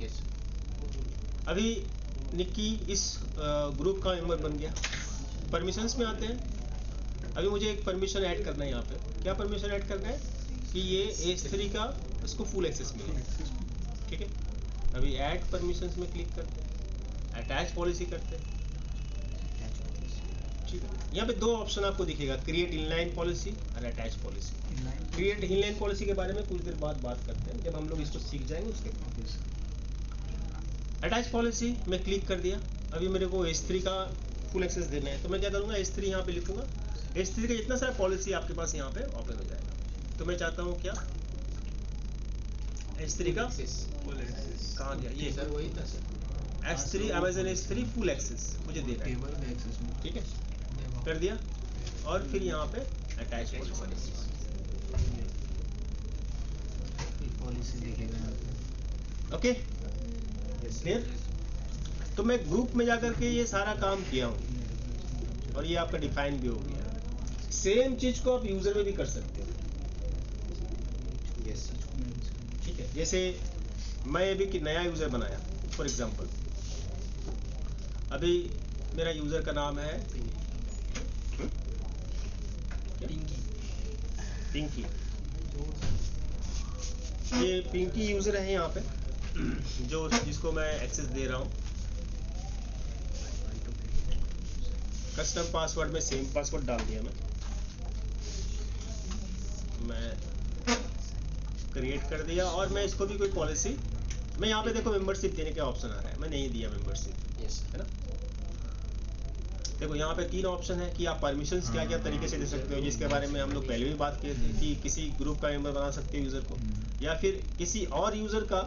यस। अभी निक्की इस ग्रुप का मेंबर बन गया। परमिशंस में आते हैं। अभी मुझे एक परमिशन ऐड करना है यहाँ पे। क्या परमिशन ऐड करना है? कि ये H3 का इसको फुल एक्सेस मिले। ठीक है, अभी ऐड परमिशंस में क्लिक करते हैं, अटैच पॉलिसी करते हैं। ठीक है, यहाँ पे दो ऑप्शन आपको दिखेगा, क्रिएट इनलाइन पॉलिसी और attach policy. Create inline policy के बारे में कुछ देर बाद बात करते हैं, जब हम लोग इसको सीख जाएंगे उसके बाद। अटैच पॉलिसी में क्लिक कर दिया। अभी मेरे को H3 का फुल एक्सेस देना है, तो मैं क्या करूँगा? H3 यहाँ पे लिखूंगा। H3 का जितना सारा पॉलिसी आपके पास यहाँ पे ओपन हो जाएगा। तो मैं चाहता हूँ क्या? H3 का कहाँ गया ये? सर वही था sir. H3 Amazon H3 full access मुझे देना है। टेबल का एक्सेस में। ठीक है, कर दिया। और फिर यहाँ पे अटैच पॉलिसी। पॉलिसी दिखेगा यहाँ पे। Okay, clear? तो मैं ग्रुप में जाकर के ये सारा काम किया हूँ और ये आपका डिफाइन भी हो गया। सेम चीज को आप यूजर में भी कर सकते हो। यस। ठीक है, जैसे मैं अभी कि नया यूजर बनाया, फॉर एग्जांपल अभी मेरा यूजर का नाम है पिंकी। ये पिंकी यूजर है यहाँ पे, जो जिसको मैं एक्सेस दे रहा हूँ। कस्टम पासवर्ड में सेम पासवर्ड डाल दिया मैं क्रिएट कर दिया। और मैं इसको भी कोई पॉलिसी, मैं यहाँ पे देखो मेंबरशिप देने का ऑप्शन आ रहा है, मैं नहीं दिया मेंबरशिप। यस। है ना? देखो यहाँ पे 3 ऑप्शन है कि आप परमिशंस क्या क्या तरीके से दे सकते हो, जिसके बारे में हम लोग पहले भी बात किए थे कि किसी ग्रुप का मेंबर बना सकते हो यूजर को, या फिर किसी और यूजर का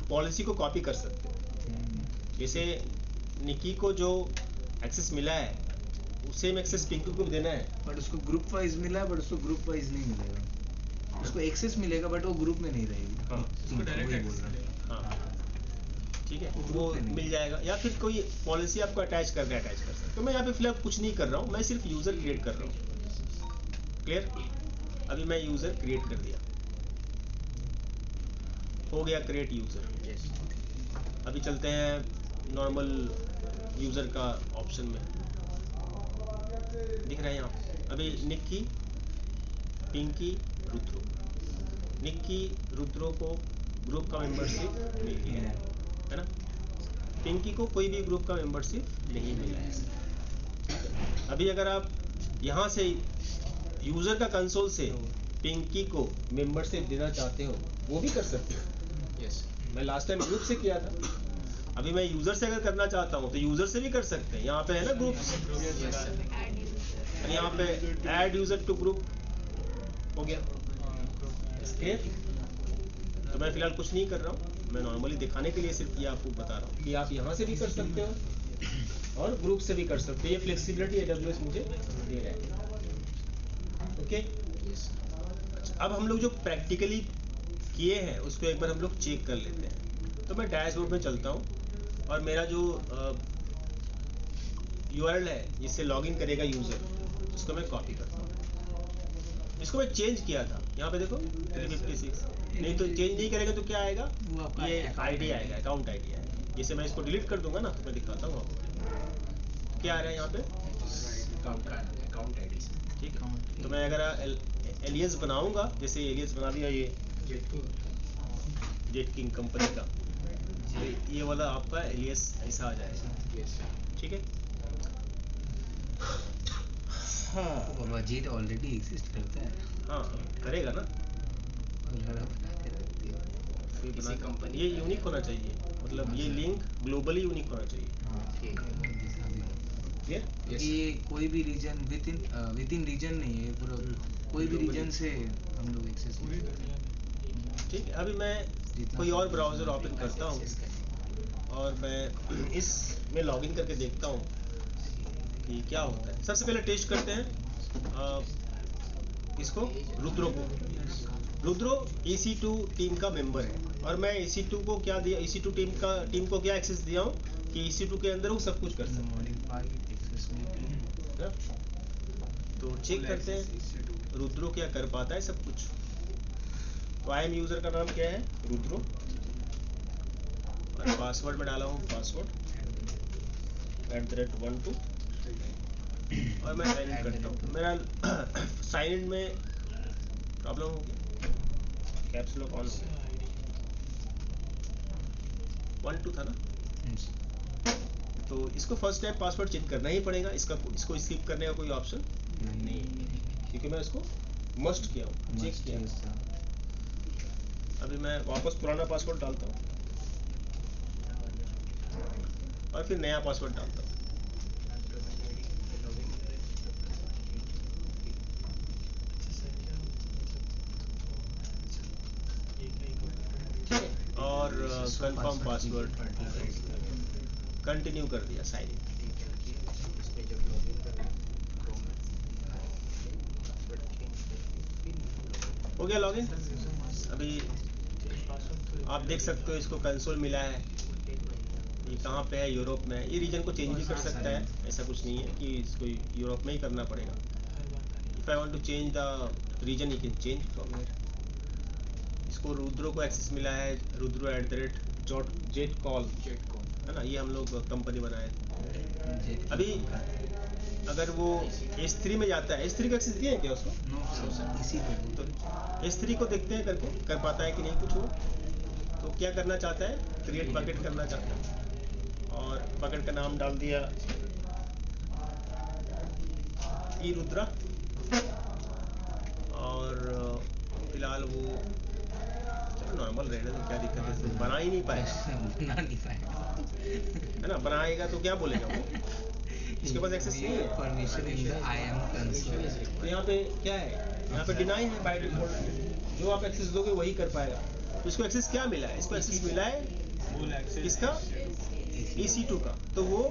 पॉलिसी को कॉपी कर सकते हो। जैसे निकी को जो एक्सेस मिला है सेम एक्सेस पिंकी को भी देना है। बट उसको ग्रुप वाइज मिला है, बट उसको ग्रुप वाइज नहीं मिलेगा। उसको एक्सेस मिलेगा बट वो ग्रुप में नहीं रहेगी। हाँ, उसको डायरेक्ट वही एक्सेस बोल रहा हूँ। मिलेगा। हाँ, ठीक है, वो वो group में नहीं। मिल जाएगा। या फिर कोई पॉलिसी आपको अटैच करके अटैच कर सकते हो। तो मैं यहाँ पे फिलहाल कुछ नहीं कर रहा हूँ, मैं सिर्फ यूजर क्रिएट कर रहा हूँ। क्लियर? अभी मैं यूजर क्रिएट कर दिया, हो गया क्रिएट यूजर। अभी चलते हैं नॉर्मल यूजर का ऑप्शन में, दिख रहा है यहाँ। अभी निक्की, पिंकी, रुद्रो। निक्की, रुद्रो को ग्रुप का मेंबरशिप मिल गया है ना? पिंकी को कोई भी ग्रुप का मेंबरशिप नहीं मिला है। अभी अगर आप यहाँ से यूजर का कंसोल से पिंकी को मेंबरशिप देना चाहते हो, वो भी कर सकते हो। यस। मैं लास्ट टाइम ग्रुप से किया था, अभी मैं यूजर से अगर करना चाहता हूँ तो यूजर से भी कर सकते हैं। यहाँ पे है ना ग्रुप, यहाँ पे ऐड यूजर टू ग्रुप हो गया। क्लियर? तो मैं फिलहाल कुछ नहीं कर रहा हूँ, मैं नॉर्मली दिखाने के लिए सिर्फ ये आपको बता रहा हूँ कि आप यहाँ से भी कर सकते हो और ग्रुप से भी कर सकते हो। ये फ्लेक्सिबिलिटी AWS मुझे दे रहा है। ओके, अब हम लोग जो प्रैक्टिकली किए हैं उसको एक बार हम लोग चेक कर लेते हैं। तो मैं डैशबोर्ड में चलता हूँ और मेरा जो URL है जिससे लॉगिन करेगा यूजर, उसको मैं कॉपी करता हूँ। इसको मैं चेंज किया था, यहाँ पे देखो 356। नहीं तो चेंज नहीं करेगा तो क्या आएगा? वो आपका ये account आईडी आएगा, अकाउंट आईडी आएगा। जैसे मैं इसको डिलीट कर दूंगा ना तो मैं दिखाता हूँ आपको क्या आ रहा है यहाँ पे, अकाउंट आईडी। ठीक है। तो मैं अगर एलियस बनाऊंगा, जैसे एलियस बना दिया ये जेट किंग कंपनी का, तो ये वाला आपका एलियस ऐसा आ जाएगा। ठीक है। हाँ बाबा जीत ऑलरेडी एग्जिस्ट करता है। हाँ, करेगा ना। लड़ा बना के रख दिया। कोई किसी बना company ये का। यूनिक होना चाहिए, मतलब ये लिंक ग्लोबली यूनिक होना चाहिए। क्लियर? ये कोई भी रीजन विद इन रीजन नहीं है, ये पूरा कोई भी Globally। रीजन से हम लोग एक्सेस पूरी कर सकते दुनिया में ठीक है, अभी मैं जितना कोई और सब ब्राउज़र रीजन ओपन करता हूँ और मैं इसमें लॉगिन करके देखता हूँ कि क्या होता है। सबसे पहले टेस्ट करते हैं इसको, रुद्रो को। रुद्रो EC2 टीम का मेंबर है और मैं EC2 को क्या दिया, EC2 टीम को क्या एक्सेस दिया हूँ कि EC2 के अंदर वो सब कुछ कर सकते मॉडिफाई एक्सेसिबिलिटी हैं। तो चेक करते हैं रुद्रो क्या कर पाता है सब कुछ। तो IAM यूज़र का नाम क्या है, रुद्रो, और पासवर्ड में डाला हूँ पासवर्ड @12 और मैं साइन इन करता हूँ। मेरा साइन इन में प्रॉब्लम हो गया, कैप्स लॉक ऑन हो गया, 12 था ना। तो इसको फर्स्ट टाइम पासवर्ड चेंज करना ही पड़ेगा, इसको स्किप करने का कोई ऑप्शन नहीं है, क्योंकि मैं इसको मस्ट किया हूँ, चेक किया हूँ। अभी मैं वापस पुराना पासवर्ड डालता हूँ और फिर नया पासवर्ड डालता हूँ। और कंफर्म पासवर्ड कंटिन्यू कर दिया, साइन इन। हो गया लॉगिन। अभी आप देख सकते हो इसको कंसोल मिला है, ये कहाँ पे है, यूरोप में है। ये रीजन को चेंज भी कर सकता है, ऐसा कुछ नहीं है कि इसको यूरोप में ही करना पड़ेगा। If I want to change the region you can change from here. इसको रुद्रो को एक्सेस मिला है, रुद्रो @jetcall है ना, ये हम लोग कंपनी बनाए। अभी अगर वो S3 में जाता है, S3 का एक्सेस दिया है क्या उसको? इसी तो S3 को देखते हैं करके कर पाता है कि नहीं कुछ वो। तो क्या करना चाहता है, क्रिएट बकेट करना चाहता है और बकेट का नाम डाल दिया ई रुद्रा। और फिलहाल वो चलो नॉर्मल रहने दो, क्या दिक्कत है, तो बना ही नहीं पाए बना नहीं पाएगा है ना। बनाएगा तो क्या बोलेगा वो, उसके पास एक्सेस नहीं है। Permission in the IAM console. तो यहाँ पे क्या है, यहाँ पे डिनाई है बाय डिफॉल्ट, जो आप एक्सेस दोगे वही कर पाएगा। तो इसको एक्सेस क्या मिला है, इसको एक्सेस मिला है इसका EC2 का। तो वो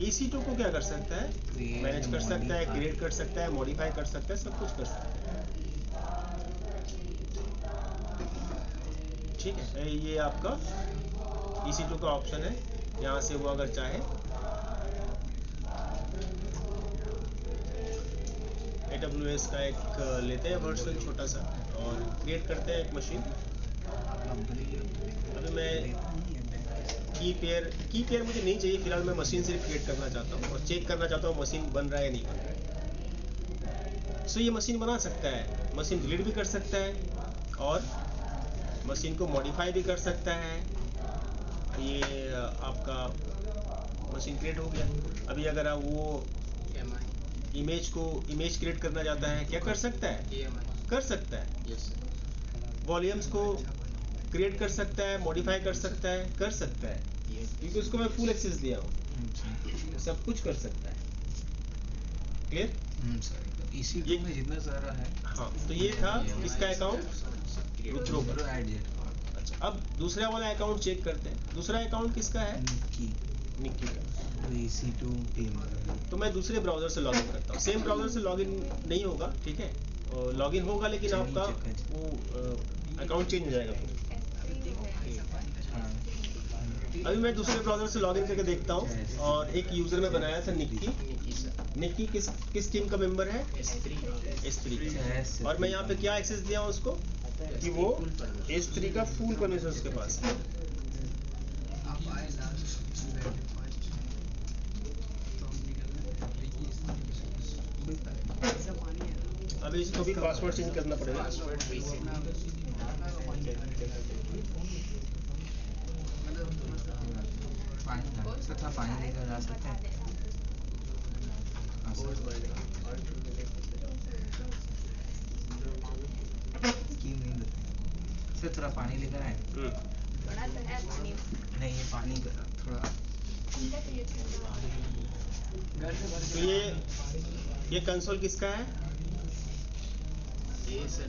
EC2 को क्या कर सकता है, मैनेज कर सकता है, क्रिएट कर सकता है, मॉडिफाई कर सकता है, सब कुछ कर सकता है। ठीक है, ये आपका EC2 का ऑप्शन है, यहाँ से वो अगर चाहे AWS का एक लेते हैं वर्जन छोटा सा और क्रिएट करते हैं एक मशीन। अभी मैं की पेयर मुझे नहीं चाहिए फिलहाल, मैं मशीन सिर्फ क्रिएट करना चाहता हूँ और चेक करना चाहता हूँ मशीन बन रहा है या नहीं बन रहा है। सो ये मशीन बना सकता है, मशीन डिलीट भी कर सकता है और मशीन को मॉडिफाई भी कर सकता है। ये आपका मशीन क्रिएट हो गया। अभी अगर आप वो इमेज क्रिएट करना चाहता है, क्या कर सकता है, कर सकता है। वॉल्यूम्स को क्रिएट कर सकता है, मॉडिफाई कर सकता है, कर सकता है, क्योंकि उसको मैं फुल एक्सेस दिया हूँ, सब कुछ कर सकता है। क्लियर? EC2 में जितना सारा है। हाँ, तो ये था इसका अकाउंट रुद्रो का। अच्छा, अब दूसरा वाला अकाउंट चेक करते हैं। दूसरा अकाउंट किसका है, निक्की का। EC2 team. तो मैं दूसरे ब्राउज़र से लॉगिन करता हूँ। सेम ब्राउज़र से लॉगिन नहीं होगा, ठीक है, लॉगिन होगा लेकिन आपका वो अकाउंट चेंज हो जाएगा फिर। अभी मैं दूसरे ब्राउज़र से लॉगिन करके देखता हूँ और एक यूज़र में बनाया था निक्की किस टीम का मेंबर है, S3। और मैं यहाँ पे क्या एक्सेस दिया हूँ उसको कि वो S3 का फुल परमिशन उसके पास है। अभी इसको भी पासवर्ड चेंज करना पड़ेगा। पानी लेकर जा सकते हैं। स्कीम नहीं देते। सर थोड़ा पानी लेकर आए। थोड़ा तो है पानी नहीं ये पानी का थोड़ा ठंडा चाहिए ठंडा। तो ये कंसोल किसका है? ये सर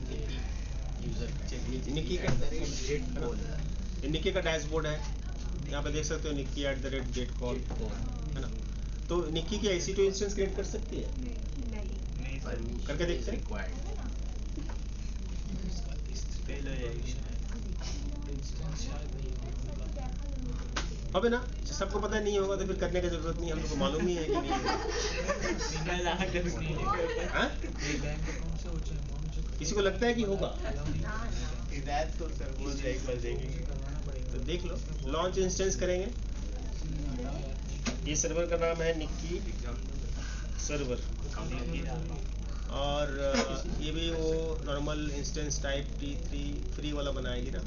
निक्की का ये निक्की का डैशबोर्ड है। यहाँ पे देख सकते हो निक्की @getcall है ना। तो निक्की की EC2 इंस्टेंस क्रिएट कर सकती है? नहीं करके देखते हैं। अबे ना सबको पता नहीं होगा तो फिर करने की जरूरत नहीं, हमको मालूम ही है कि नहीं है। हाँ? किसी को लगता है कि होगा तो सर बोल रहे एक बार देखेंगे तो देख लो। लॉन्च इंस्टेंस करेंगे। ये सर्वर का नाम है निक्की सर्वर और ये भी वो normal instance type T3 free वाला बनाएगी ना।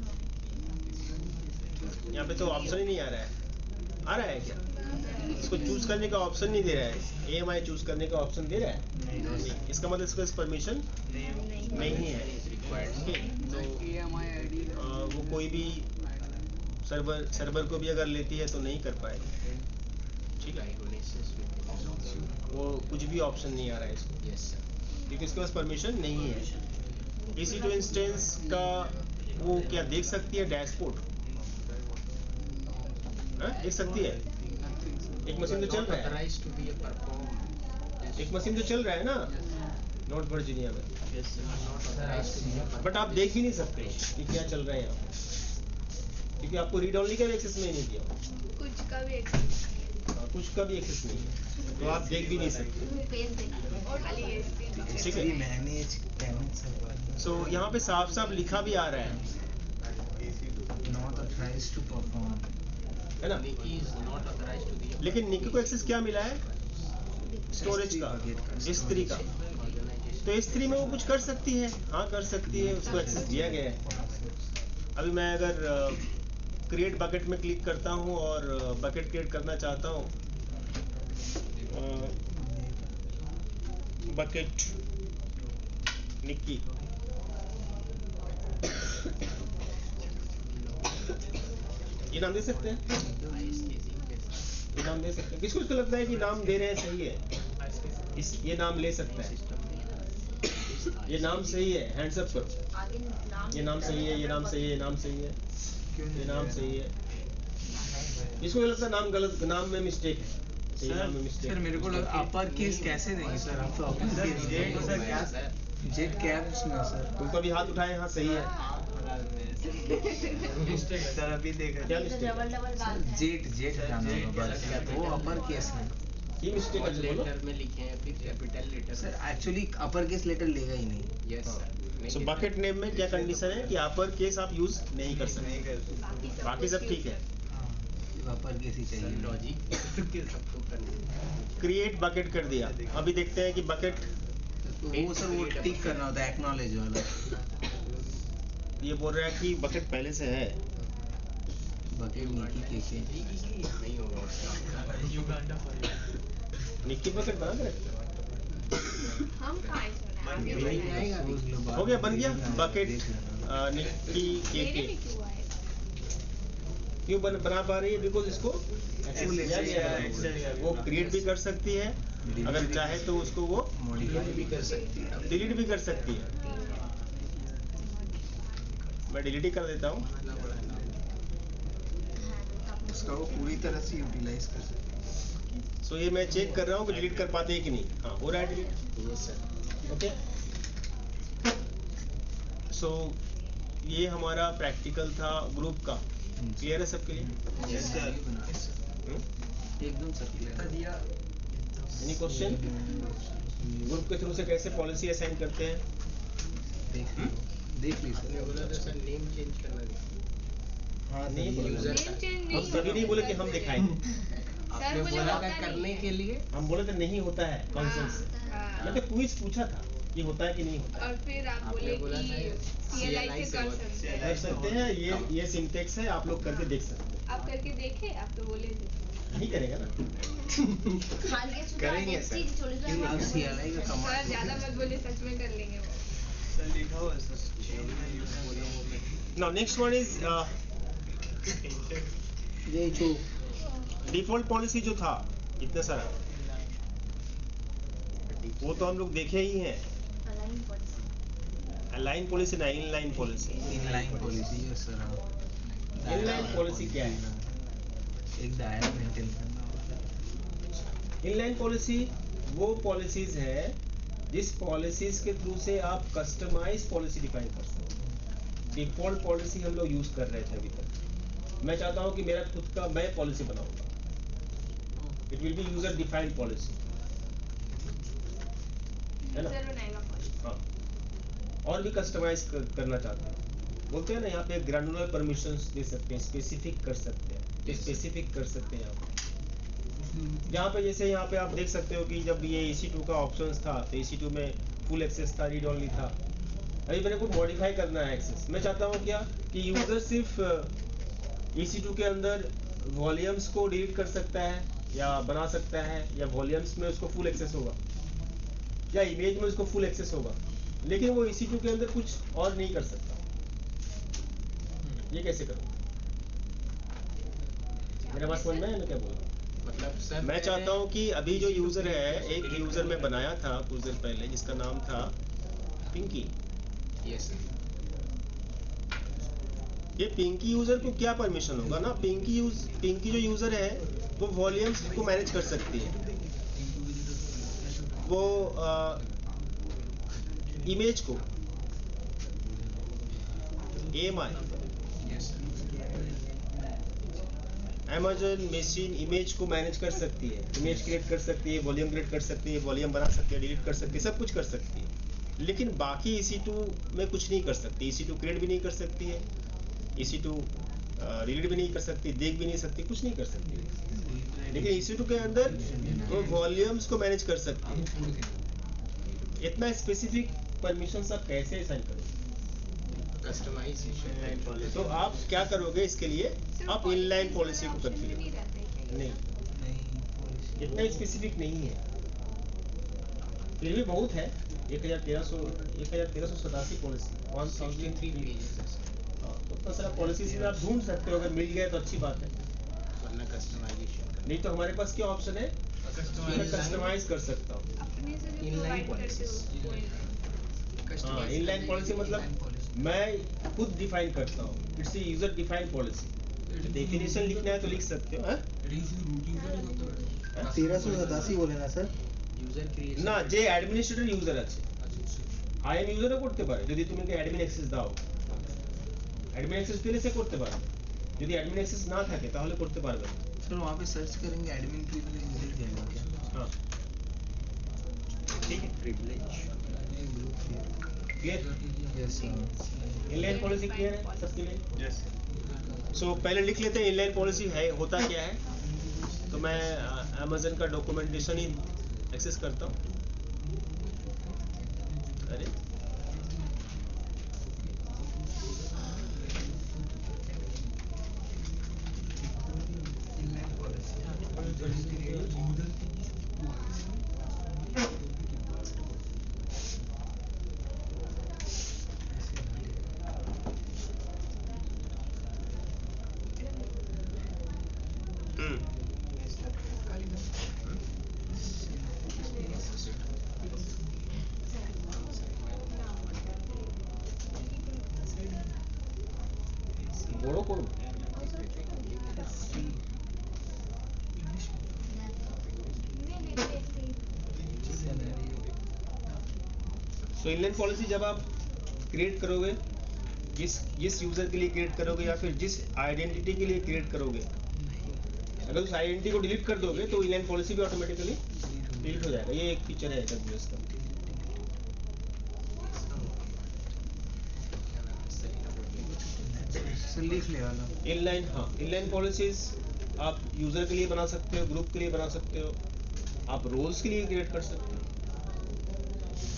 यहाँ पे तो ऑप्शन ही नहीं आ रहा है। आ रहा है क्या? इसको चूज करने का ऑप्शन नहीं दे रहा है। AMI चूज करने का ऑप्शन दे रहा है नहीं। इसका मतलब इसको परमिशन नहीं है। तो वो कोई भी सर्वर को भी अगर लेती है तो नहीं कर पाएगी। ठीक है, वो कुछ भी ऑप्शन नहीं आ रहा है इसको क्योंकि इसके पास परमिशन नहीं है। EC2 इंस्टेंस का वो क्या देख सकती है? डैशबोर्ड देख सकती है। एक मशीन तो चल रहा है, एक मशीन तो चल रहा है ना नॉर्थ वर्जीनिया में, बट आप देख भी नहीं सकते कि क्या चल रहा है यहाँ पे क्योंकि आपको रीड ओनली का भी एक्सेस नहीं दिया। कुछ का भी एक्सेस कुछ का भी एक्सेस नहीं है तो आप देख भी नहीं सकते। और खाली ठीक है। सो यहाँ पे साफ साफ लिखा भी आ रहा है नॉट ऑथराइज्ड टू परफॉर्म, है ना। लेकिन निक्की को एक्सेस क्या मिला है? स्टोरेज का, S3 का। तो S3 में वो कुछ कर सकती है, हाँ कर सकती है, उसको एक्सेस दिया गया है। अभी मैं अगर क्रिएट बकेट में क्लिक करता हूँ और बकेट क्रिएट करना चाहता हूँ, बकेट निक्की ये नाम दे सकते हैं, ये नाम दे सकते हैं। किसको इसको लगता है कि नाम दे रहे हैं सही है? ये नाम ले सकता है, ये नाम सही है, हैंड्स अप करो। ये नाम सही है, ये नाम सही है, ये नाम सही है, ये नाम सही है। इसको लगता है नाम गलत, नाम में मिस्टेक है। सर मेरे को अपर केस कैसे देंगे सर? हम तो अपर केस जेट कैप्स ना सर। तुम तो अभी हाथ उठाए, हाँ सही है। सर अभी देखा क्या मिस्टेक? जेट जाना होगा वो अपर केस है। ये मिस्टेक है बोलो। में लिखे हैं फिर capital letter sir actually upper case letter लेगा ही नहीं। Yes sir. So bucket name में क्या कंडीशन है कि अपर केस आप यूज नहीं कर सकते, बाकी सब ठीक है। अपर केस ही चाहिए। लॉजिक के सबको करना। क्रिएट बकेट कर दिया। अभी देखते हैं कि बकेट वो सर वो टिक करना होता है, एक्नॉलेज वाला। ये बोल रहा है कि बकेट पहले से है। बकेट निकी के नहीं होगा निक्की बकेट बना के रखते हैं। हम कहाँ हो गया, बन गया बकेट निक्की के। क्यों बना पा रही है? बिकॉज इसको एक्सेस दिया गया है। वो क्रिएट भी कर सकती है, अगर चाहे तो उसको वो मॉडिफाई भी कर सकती है, डिलीट भी कर सकती है। मैं डिलीट ही कर देता हूँ। उसका वो पूरी तरह से यूटिलाइज कर सकते हैं। सो ये मैं चेक कर रहा हूँ कि डिलीट कर पाते हैं कि नहीं। हाँ हो रहा है डिलीट। ओके, सो ये हमारा प्रैक्टिकल था ग्रुप का। क्लियर है सबके लिए? Yes sir. एकदम sir clear. Any question? Group के थ्रू से कैसे पॉलिसी असाइन करते हैं? देख लीजिए आपने बोला था सर नेम चेंज करना है। हाँ नहीं बोला, यूजर हम सभी नहीं बोले कि हम दिखाएंगे। आपने बोला था करने के लिए। हम बोले तो नहीं होता है कंसोल से। मैं तो क्विज पूछा था कि होता है कि नहीं होता है। और फिर आप आपने बोले बोला कि था CLI से कर सकते हैं। कर सकते हैं, ये सिंटेक्स है, आप लोग करके देख सकते हैं। आप करके देखे? आप तो बोले थे। नहीं करेगा ना। करेंगे सर। अब CLI का सर कमांड ज्यादा मत बोले, सच में कर लेंगे वो। सर लिखा हुआ है sir. Now next one is ये जो डिफॉल्ट पॉलिसी जो था इतना सारा, वो तो हम लोग देखे ही हैं। अलाइन पॉलिसी ना inline policy. Inline policy, yes sir. Inline policy क्या है? एक दायरा मेंटेन करना होता है। इनलाइन पॉलिसी वो पॉलिसीज है जिस पॉलिसीज के थ्रू से आप कस्टमाइज पॉलिसी डिफाइन कर सकते हैं। डिफॉल्ट पॉलिसी हम लोग यूज कर रहे थे अभी तक। मैं चाहता हूं कि मेरा खुद का मैं पॉलिसी बनाऊंगा, it will be user defined policy, है ना? हाँ, और भी कस्टमाइज करना चाहते हैं, बोलते हैं ना यहाँ पे ग्रैनुलर परमिशंस दे सकते हैं, स्पेसिफिक कर सकते हैं, स्पेसिफिक कर सकते हैं यहाँ पे जैसे यहाँ पे आप देख सकते हो कि जब ये EC2 का ऑप्शंस था तो EC2 में फुल एक्सेस था, रीड ओनली था। अभी मेरे को मॉडिफाई करना है एक्सेस। मैं चाहता हूँ क्या कि यूजर सिर्फ EC2 के अंदर वॉल्यूम्स को डिलीट कर सकता है या बना सकता है, या वॉल्यूम्स में उसको फुल एक्सेस होगा, या इमेज में उसको फुल एक्सेस होगा, लेकिन वो EC2 के अंदर कुछ और नहीं कर सकता। ये कैसे करूँ? मेरा बात समझ में है मैं क्या बोल रहा हूँ? मतलब सर मैं चाहता हूँ कि अभी जो यूजर है, एक यूजर मैं बनाया था कुछ दिन पहले जिसका नाम था पिंकी। Yes sir. ये पिंकी यूजर को क्या परमिशन होगा ना, पिंकी जो यूजर है वो वॉल्यूम्स को मैनेज कर सकती है, वो इमेज को AMI Amazon मशीन इमेज को मैनेज कर सकती है, इमेज क्रिएट कर सकती है, वॉल्यूम क्रिएट कर सकती है, वॉल्यूम बना सकती है, डिलीट कर सकती है, सब कुछ कर सकती है। लेकिन बाकी EC2 में कुछ नहीं कर सकती। EC2 क्रिएट भी नहीं कर सकती है, EC2 डिलीट भी नहीं कर सकती, देख भी नहीं सकती, कुछ नहीं कर सकती। लेकिन EC2 के अंदर वो वॉल्यूम्स को मैनेज कर सकती है। इतना स्पेसिफिक परमिशन आप कैसे असाइन करोगे? कस्टमाइजेशन। तो आप क्या करोगे इसके लिए? आप इनलाइन पॉलिसी को कंफिगर नहीं, इतना स्पेसिफिक नहीं है, फिर भी बहुत है। 1387 पॉलिसी, 63 पेजेस। उतना सारा पॉलिसी में आप ढूंढ सकते हो, अगर मिल गया तो अच्छी बात है, वरना कस्टमाइजेशन नहीं तो हमारे पास क्या ऑप्शन है? मैं कस्टमाइज कर सकता हूँ। अपने से जो Inline प्रोवाइड करते हो वो हाँ, इनलाइन पॉलिसी मतलब मैं खुद डिफाइन करता हूँ, it's user defined policy. Definition लिखना है तो लिख सकते हो। 1387 बोले ना सर। यूजर क्रिएशन না যে অ্যাডমিনিস্ট্রেটর ইউজার আছে, আইএম ইউজারও করতে পারে যদি তুমি ওকে অ্যাডমিন অ্যাক্সেস দাও। অ্যাডমিন অ্যাক্সেস দিলে সে করতে পারবে, যদি অ্যাডমিন অ্যাক্সেস না থাকে তাহলে করতে পারবে না। सर वहाँ पे सर्च करेंगे एडमिन प्रिविलेज मिल जाएगा क्या? हाँ ठीक है, privilege clear? Yes sir. Inline policy clear है सबके लिए? यस। सो पहले लिख लेते हैं इनलाइन पॉलिसी है होता क्या है। तो मैं अमेज़न का डॉक्यूमेंटेशन ही एक्सेस करता हूँ। अरे বড় করুন। सो इनलाइन पॉलिसी जब आप क्रिएट करोगे, जिस यूजर के लिए क्रिएट करोगे या फिर जिस आइडेंटिटी के लिए क्रिएट करोगे, अगर उस आइडेंटिटी को डिलीट कर दोगे तो इनलाइन पॉलिसी भी ऑटोमेटिकली डिलीट हो जाएगा। ये एक फीचर है AWS का। सर लिख ले वाला इनलाइन, हाँ इनलाइन पॉलिसीज आप यूजर के लिए बना सकते हो, ग्रुप के लिए बना सकते हो, आप रोल्स के लिए क्रिएट कर सकते हो।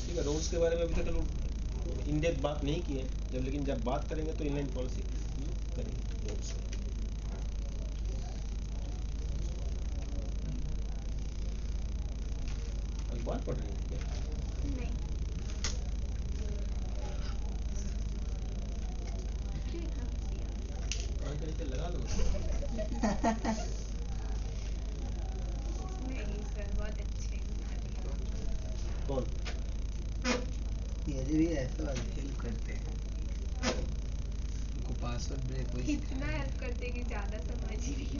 ठीक है, रोल्स के बारे में अभी तक इन डेप्थ बात नहीं की है, लेकिन जब बात करेंगे तो इनलाइन पॉलिसी करेंगे रोल्स। बात पढ़ रही है क्या? नहीं नहीं सर बहुत अच्छे हैं। कौन? ये भी ऐसा हेल्प करते हैं उनको पासवर्ड ब्रेक कोई इतना हेल्प करते हैं कि ज्यादा समझ ही नहीं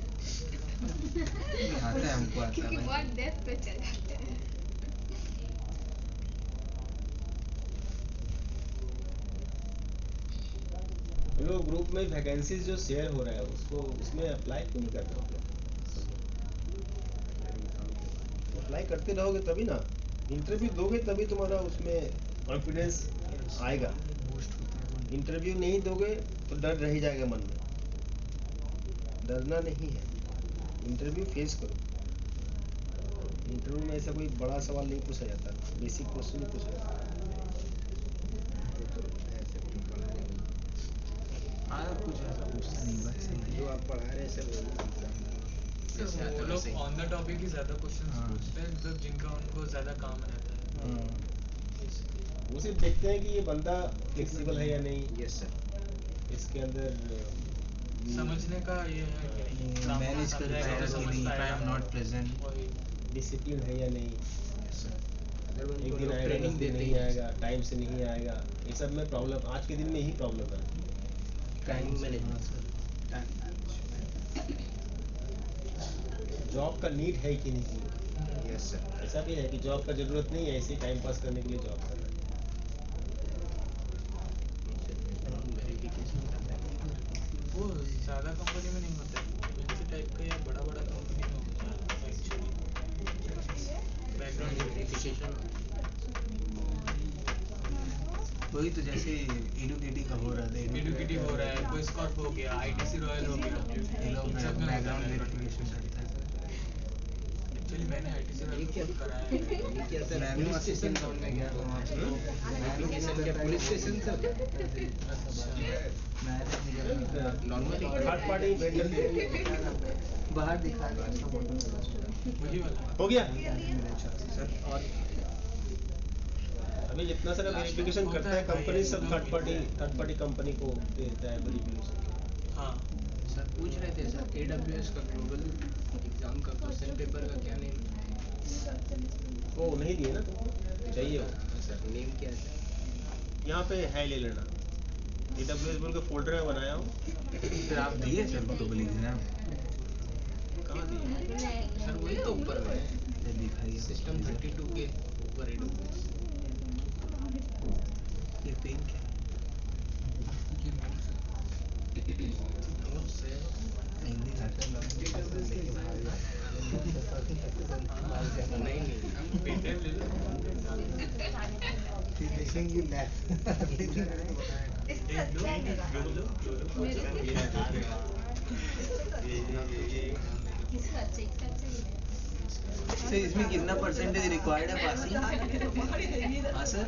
आता है हमको आता क्योंकि है बहुत डेप्थ पे चल जाते हैं। लोग ग्रुप में वैकेंसीज जो शेयर हो रहा है उसको उसमें अप्लाई क्यों नहीं करते आप लोग? अप्लाई करते रहोगे तभी ना, इंटरव्यू दोगे तभी तुम्हारा उसमें कॉन्फिडेंस आएगा। इंटरव्यू नहीं दोगे तो डर रह जाएगा मन में। डरना नहीं है, इंटरव्यू फेस करो। इंटरव्यू में ऐसा कोई बड़ा सवाल नहीं पूछा जाता, बेसिक क्वेश्चन ही पूछा जाता है। कुछ ऐसा पूछता नहीं बस जो आप पढ़ा रहे हैं सर वो लोग ऑन द टॉपिक ही ज्यादा क्वेश्चंस पूछते हैं मतलब जिनका उनको ज्यादा काम रहता है। वो सिर्फ देखते हैं कि ये बंदा फ्लेक्सिबल है या नहीं, यस सर इसके अंदर समझने का ये है कि नहीं मैनेज कर समझाएगा पाएगा तो कि समझ नहीं, पाएगा। I am not present. वही। डिसिप्लिन है या नहीं, अगर एक दिन आएगा ट्रेनिंग 10 दिन देते नहीं हैं आएगा, टाइम से नहीं आएगा, ये सब में प्रॉब्लम आज के दिन में यही प्रॉब्लम है। टाइम मैनेजमेंट सर जॉब का नीड है कि नहीं, यस सर ऐसा भी है कि जॉब का जरूरत नहीं है, ऐसे ही टाइम पास करने के लिए जॉब कर रहे हैं। वो ज्यादा कंपनी में नहीं होता है, एमएनसी टाइप का या बड़ा बड़ा कंपनी में होता है एक्चुअली बैकग्राउंड वेरिफिकेशन। वही तो जैसे एडुकेटी का हो रहा था एडुकेटी हो रहा है, कोई स्कॉट हो गया, आईटीसी रॉयल हो गया, ये लोग सब में बैकग्राउंड होता है। वेरिफिकेशन करता है एक्चुअली मैंने आईटीसी रॉयल को खुद कराया है। मैं पुलिस स्टेशन में गया था वहाँ पे police station sir normally third party vendor बाहर दिखा रहा था वही वाला। हो गया। सर और अभी जितना सारा वेरिफिकेशन करता है कंपनी, सब थर्ड पार्टी कंपनी को देता है वेरिफिकेशन। हाँ सर पूछ रहे थे सर AWS का ग्लोबल एग्जाम का क्वेश्चन पेपर का क्या नेम वो नहीं दिए ना तुमको, चाहिए वो। सर नेम क्या है यहाँ पे है, ले लेना। AWS बोल के फोल्डर में बनाया हूँ। सर आप दिए सर ग्लोबल एग्जाम कहाँ दिए? सर वही तो ऊपर में दिखाइए सिस्टम 32 के ऊपर AWS ये पेन क्या हिंदी घाटा नहीं पेटेंट ले लो। देखेंगे लैब सर इसमें कितना परसेंटेज रिक्वायर्ड है पासिंग? हाँ सर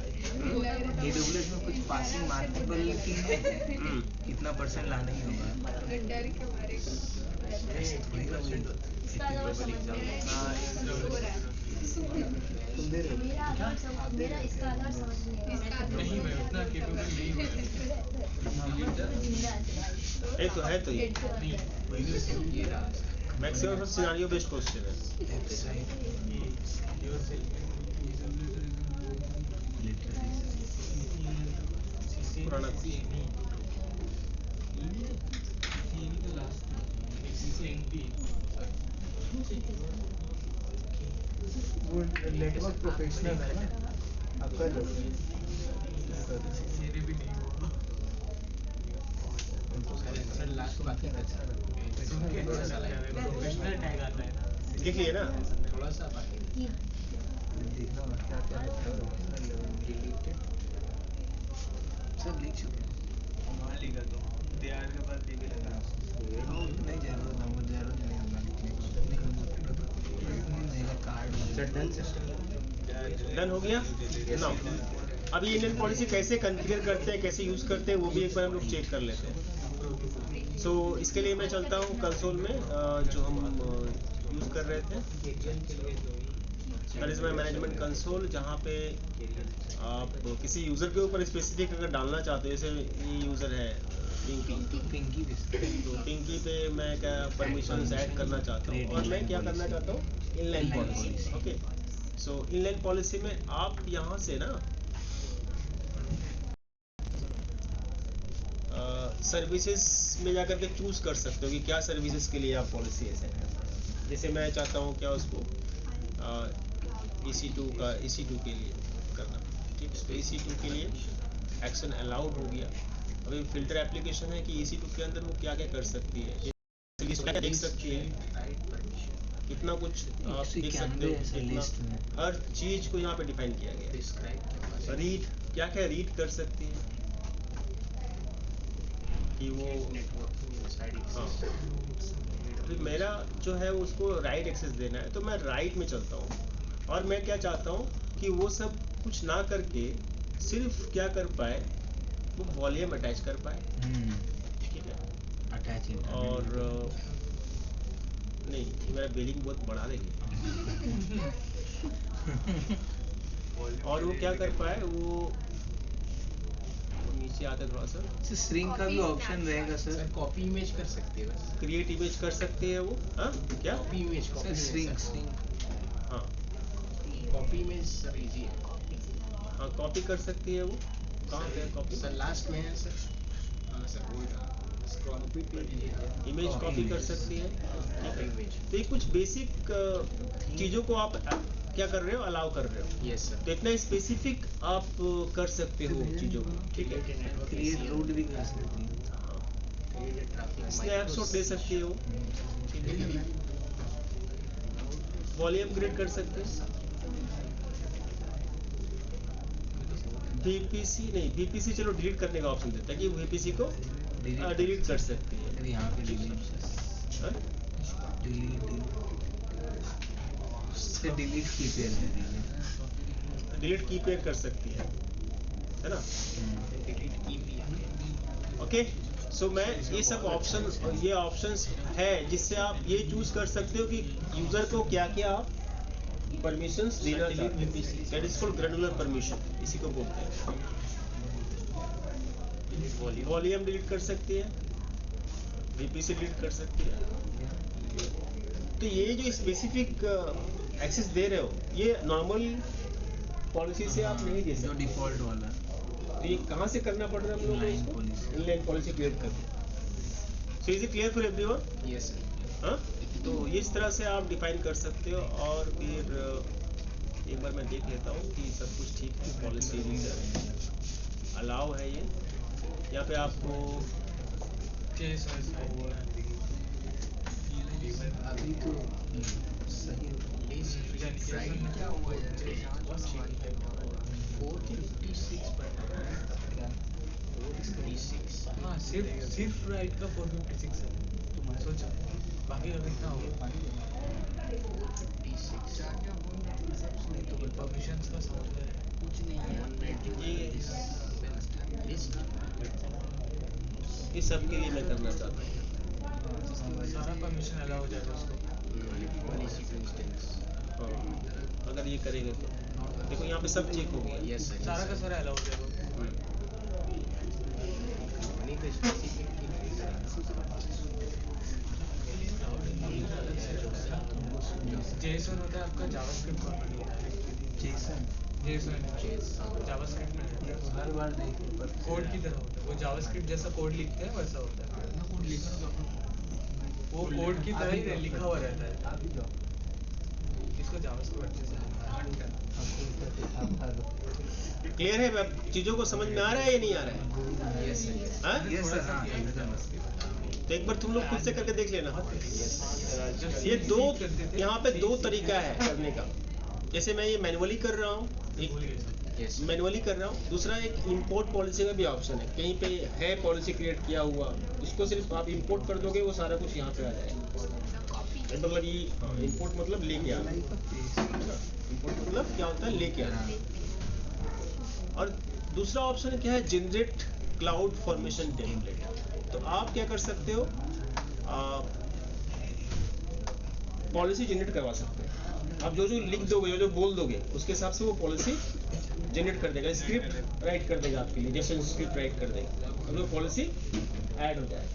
AWS में कुछ पासिंग मार्केबल की है कितना परसेंट लाना ही होगा? डर के मारे मेरा इसका आधार समझ नहीं नहीं मैं उतना केपेबल नहीं हूँ। है तो ये ये रहा मैक्सिमम सिनेरियो बेस्ड क्वेश्चन है। पुराना वो नेटवर्क प्रोफेशनल है ना आपका मेरे भी नहीं हुआ। सर लास्ट बाकी अच्छा सुन के अच्छा लगा है, प्रोफेशनल टैग आता है ना। लिख लिए ना? थोड़ा सा बाकी देखना क्या क्या डिलीटेड सब लिख चुके हैं वहाँ लिखा तो DRR के पास लिखे लगा। नहीं जरूरत हमको जरूरत नहीं होगा लिखने की कार्ड डन हो गया ना? अब ये इंडियन पॉलिसी कैसे कॉन्फ़िगर करते हैं, कैसे यूज करते हैं, वो भी एक बार हम लोग चेक कर लेते हैं। सो इसके लिए मैं चलता हूँ कंसोल में, जो हम यूज कर रहे थे, that is my management console, जहाँ पे आप किसी यूजर के ऊपर स्पेसिफिक अगर डालना चाहते हो, जैसे ये यूजर है, पिंकी भी तो पिंकी पे मैं क्या परमिशंस ऐड करना चाहता हूँ और मैं क्या करना चाहता हूँ इनलाइन पॉलिसी। ओके, सो इनलाइन पॉलिसी में आप यहाँ से ना सर्विसेज में जाकर के चूज कर सकते हो कि क्या सर्विसेज के लिए आप पॉलिसी ऐसे है। जैसे मैं चाहता हूँ क्या उसको EC2 का EC2 के लिए करना, ठीक है। तो EC2 के लिए एक्शन अलाउड हो गया। अभी फिल्टर एप्लीकेशन है कि EC2 के अंदर वो क्या क्या कर सकती है, देख सकती है, कितना कुछ आप देख सकते हो, कितना हर चीज को यहाँ पे डिफाइन किया गया। रीड क्या क्या रीड कर सकती है कि वो हाँ, तो मेरा जो है उसको राइट एक्सेस देना है तो मैं राइट में चलता हूँ और मैं क्या चाहता हूँ कि वो सब कुछ ना करके सिर्फ क्या कर पाए, वो वॉल्यूम अटैच कर पाए, ठीक है। अटैच और नहीं मेरा बिलिंग बहुत बढ़ा देगी और वो क्या कर पाए, वो नीचे आते थोड़ा सा श्रिंक का भी ऑप्शन रहेगा सर। कॉपी इमेज कर सकते हैं बस। क्रिएट इमेज कर सकते हैं वो, हाँ क्या कॉपी इमेज श्रिंक हाँ कॉपी इमेज सर इजी है। हाँ कॉपी कर सकती है वो, कहाँ पे है कॉपी सर लास्ट में है सर। हाँ सर वो इमेज कॉपी कर सकती है, ठीक है। तो ये कुछ बेसिक चीज़ों को आप क्या कर रहे हो, अलाउ कर रहे हो। Yes sir. तो इतना स्पेसिफिक आप कर सकते हो चीज़ों को, ठीक है। क्रिएट रूट भी कर सकती है, स्नैपशॉट ले सकते हो, ठीक है। वॉल्यूम क्रिएट कर सकते हो। VPC नहीं, VPC चलो डिलीट करने का ऑप्शन देता है कि VPC को डिलीट कर सकती है। यहाँ पे डिलीट की पेयर दे दीजिए, डिलीट की पेयर कर सकती है ना। ओके, सो मैं ये सब ऑप्शंस है जिससे आप ये चूज कर सकते हो कि यूजर को क्या क्या आप परमिशंस देना चाहते हैं। That is called granular permission, इसी को बोलते हैं। वॉल्यूम डिलीट कर सकती है, VPC डिलीट कर सकती है। तो ये जो स्पेसिफिक एक्सेस दे रहे हो ये नॉर्मल पॉलिसी से आप नहीं दे सकते, डिफॉल्ट वाला। तो ये कहाँ से करना पड़ रहा है हम लोगों को, इनलाइन पॉलिसी क्रिएट करके। So is it clear for everyone? Yes sir. हाँ, तो इस तरह से आप डिफाइन कर सकते हो। और फिर एक बार मैं देख लेता हूँ कि सब कुछ ठीक है, पॉलिसी अलाउ है ये। यहाँ पे आपको अभी तो सही हाँ सिर्फ राइट का 456 है, सोचो बाकी का कितना होगा। परमिशंस का सॉफ्टवेयर है, कुछ नहीं है। इस सब के लिए मैं करना चाहता हूँ, सारा परमिशन अलाउ हो जाएगा उसको। अगर ये करेंगे तो देखो यहाँ पे सब चेक हो गया। सारा का सारा अलाउ हो जाएगा। जेसन होता है आपका जावास्क्रिप्ट फॉर्मेट। जेसन जावास्क्रिप्ट में हर बार देखिए पर कोड की तरह होता है, वो जावास्क्रिप्ट जैसा कोड लिखते हैं वैसा होता है। वो कोड की तरह ही लिखा हुआ रहता है। इसको जावास्क्रिप्ट अच्छे से क्लियर है? चीजों को समझ में आ रहा है या नहीं आ रहा है? Yes sir. तो एक बार तुम लोग खुद से करके देख लेना। ये दो यहाँ पे दो तरीका है करने का। जैसे मैं ये मैनुअली कर रहा हूँ, मैनुअली कर रहा हूँ। दूसरा एक इंपोर्ट पॉलिसी का भी ऑप्शन है, कहीं पे है पॉलिसी क्रिएट किया हुआ, उसको सिर्फ आप इंपोर्ट कर दोगे, वो सारा कुछ यहाँ पे आ जाएगा। मतलब ये इंपोर्ट मतलब लेके आना, इंपोर्ट मतलब क्या होता है, लेके आना। और दूसरा ऑप्शन क्या है, जनरेट क्लाउड फॉर्मेशन टेम्पलेट। तो आप क्या कर सकते हो, पॉलिसी जनरेट करवा सकते हो। आप जो जो लिख दोगे, जो जो बोल दोगे, उसके हिसाब से वो पॉलिसी जनरेट कर देगा, स्क्रिप्ट राइट कर देगा आपके लिए, जैसे स्क्रिप्ट राइट कर देगा। और वो पॉलिसी ऐड हो जाए।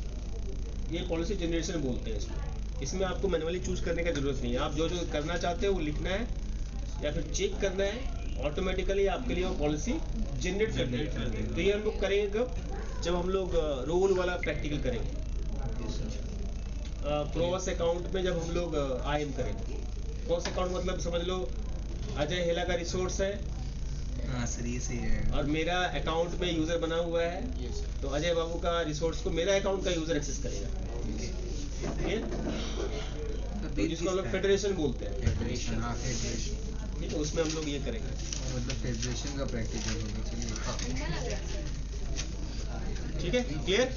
ये पॉलिसी जनरेशन बोलते हैं इसमें आपको मैनुअली चूज करने का जरूरत नहीं है। आप जो जो करना चाहते हो वो लिखना है या फिर चेक करना है, ऑटोमेटिकली आपके लिए वो पॉलिसी जनरेट कर देगा। तो ये हम लोग करेंगे कब? जब हम लोग रोल वाला प्रैक्टिकल करेंगे, प्रोवस अकाउंट में जब हम लोग आईएम करेंगे। प्रोवस अकाउंट मतलब समझ लो अजय हेला का रिसोर्स है। हाँ सर, ये सही है। और मेरा अकाउंट में यूजर बना हुआ है, तो अजय बाबू का रिसोर्स को मेरा अकाउंट का यूजर एक्सेस करेगा। तो जिसको हम लोग फेडरेशन बोलते हैं। फेडरेशन, हाँ फेडरेशन। ठीक है, उसमें हम लोग ये करेंगे। मतलब फेडरेशन का प्रैक्टिकल होगा। चलिए ठीक है, क्लियर?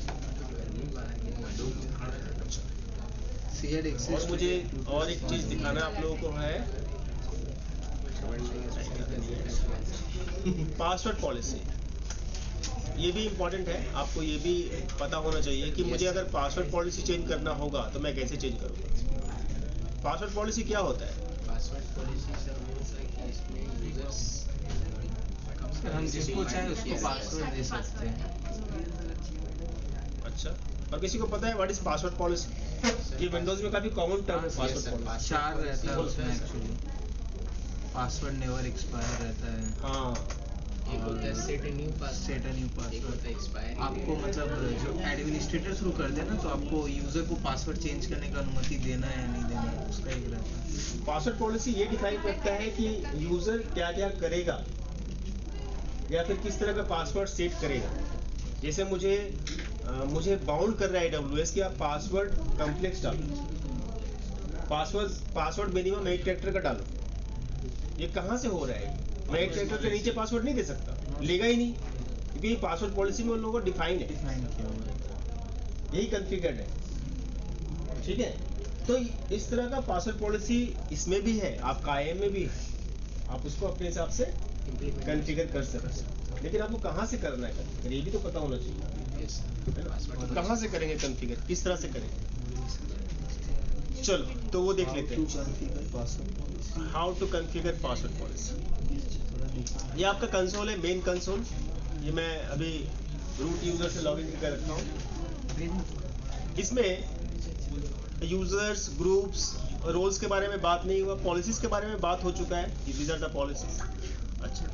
और मुझे और एक चीज दिखाना आप लोगों को है, पासवर्ड पॉलिसी। ये भी इम्पोर्टेंट है, आपको ये भी पता होना चाहिए कि मुझे अगर पासवर्ड पॉलिसी चेंज करना होगा तो मैं कैसे चेंज करूँगा। पासवर्ड पॉलिसी क्या होता है? पासवर्ड पॉलिसी सर होता है कि इसमें यूजर्स हम जिसको चाहे उसको पासवर्ड दे सकते हैं। अच्छा, और किसी को पता है व्हाट इज पासवर्ड पॉलिसी? ये विंडोज में काफी कॉमन टर्म है पासवर्ड पॉलिसी। 4 रहता है उसमें एक्चुअली। पासवर्ड नेवर एक्सपायर रहता है। हाँ, एक होता है set a new set a new एक पासवर्ड। होता है एक्सपायर। आपको मतलब जो एडमिनिस्ट्रेटर थ्रू कर देना, तो आपको यूजर को पासवर्ड चेंज करने का अनुमति देना है या नहीं देना है, उसका एक रहता है। पासवर्ड पॉलिसी ये डिफाइन करता है कि यूजर क्या क्या करेगा या फिर किस तरह का पासवर्ड सेट करेगा। जैसे मुझे बाउंड कर रहा है AWS कि आप पासवर्ड कॉम्प्लेक्स डालो, पासवर्ड मिनिमम 8 कैरेक्टर का डालो। ये कहाँ से हो रहा है? मैं 8 कैरेक्टर से नीचे पासवर्ड नहीं दे सकता, लेगा ही नहीं, क्योंकि पासवर्ड पॉलिसी में उन लोगों को डिफाइन है, डिफाइन किया हुआ है। यही कॉन्फ़िगर्ड है। ठीक है, तो इस तरह का पासवर्ड पॉलिसी इसमें भी है, आपका IAM में भी है। आप उसको अपने हिसाब से कॉन्फ़िगर कर सकते हैं, लेकिन आपको कहाँ से करना है ये भी तो पता होना चाहिए। तो कहाँ से करेंगे कॉन्फ़िगर, किस तरह से करेंगे? चलो तो वो देख लेते हैं, how to configure password policy. ये आपका कंसोल है, मेन कंसोल। ये मैं अभी रूट यूजर से लॉगिन करके रखा हूँ। इसमें यूजर्स, ग्रुप्स, रोल्स के बारे में बात नहीं हुआ, पॉलिसीज के बारे में बात हो चुका है। These are the policies. अच्छा,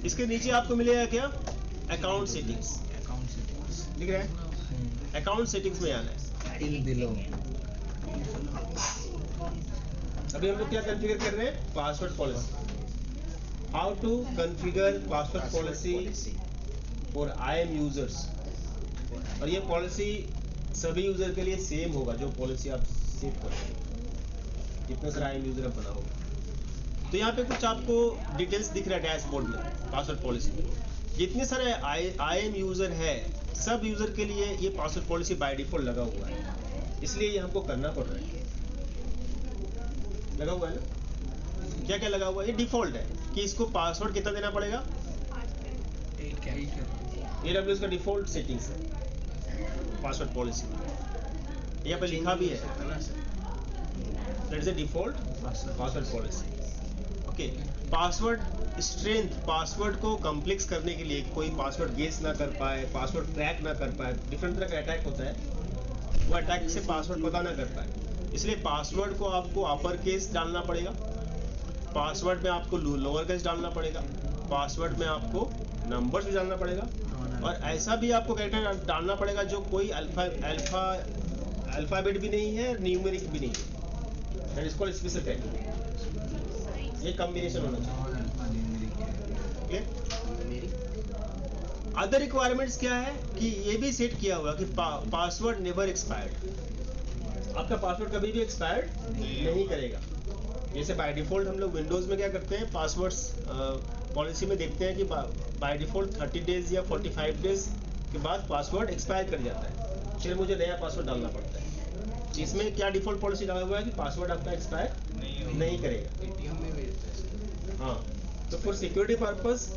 इसके नीचे आपको मिलेगा क्या? Account settings. अकाउंट सेटिंग्स दिख रहा है? अकाउंट सेटिंग्स में आना है। In below. अभी हम लोग क्या कॉन्फ़िगर कर रहे हैं? Password policy. How to configure password policy for IAM users. और ये पॉलिसी सभी यूजर के लिए सेम होगा, जो पॉलिसी आप सेव कर रहे हैं, जितना सारा IAM यूजर आप बनाओगे। तो यहाँ पे कुछ आपको डिटेल्स दिख रहा है डैशबोर्ड में, पासवर्ड पॉलिसी में। जितने सारे IAM यूजर है, सब यूजर के लिए ये पासवर्ड पॉलिसी बाय डिफॉल्ट लगा हुआ है, इसलिए ये हमको करना पड़ रहा है। लगा हुआ है ना? क्या क्या लगा हुआ है? ये डिफॉल्ट है कि इसको पासवर्ड कितना देना पड़ेगा? 8 कैरेक्टर। AWS का डिफॉल्ट सेटिंग्स है पासवर्ड पॉलिसी में, यहाँ पे लिखा भी है, that is a default password policy. Okay, password strength, password को कॉम्प्लेक्स करने के लिए, कोई पासवर्ड गेस ना कर पाए, पासवर्ड क्रैक ना कर पाए, डिफरेंट तरह का अटैक होता है, वो अटैक से पासवर्ड पता ना कर पाए, इसलिए पासवर्ड को आपको अपर केस डालना पड़ेगा, पासवर्ड में आपको लोअर केस डालना पड़ेगा, पासवर्ड में आपको नंबर्स भी डालना पड़ेगा, और ऐसा भी आपको कैरेक्टर डालना पड़ेगा जो कोई अल्फाबेट भी नहीं है, न्यूमेरिक भी नहीं है, that is called special character. ये कॉम्बिनेशन होना चाहिए। अदर रिक्वायरमेंट्स क्या है कि ये भी सेट किया हुआ कि पासवर्ड नेवर एक्सपायर्ड। आपका पासवर्ड कभी भी एक्सपायर्ड नहीं करेगा। जैसे बाय डिफॉल्ट हम लोग विंडोज में क्या करते हैं, पासवर्ड्स पॉलिसी में देखते हैं कि बाय डिफॉल्ट 30 डेज या 45 डेज के बाद पासवर्ड एक्सपायर कर जाता है, फिर मुझे नया पासवर्ड डालना पड़ता है। इसमें क्या डिफॉल्ट पॉलिसी डाला हुआ है कि पासवर्ड आपका एक्सपायर नहीं करेगा। हाँ, तो फॉर सिक्योरिटी पर्पस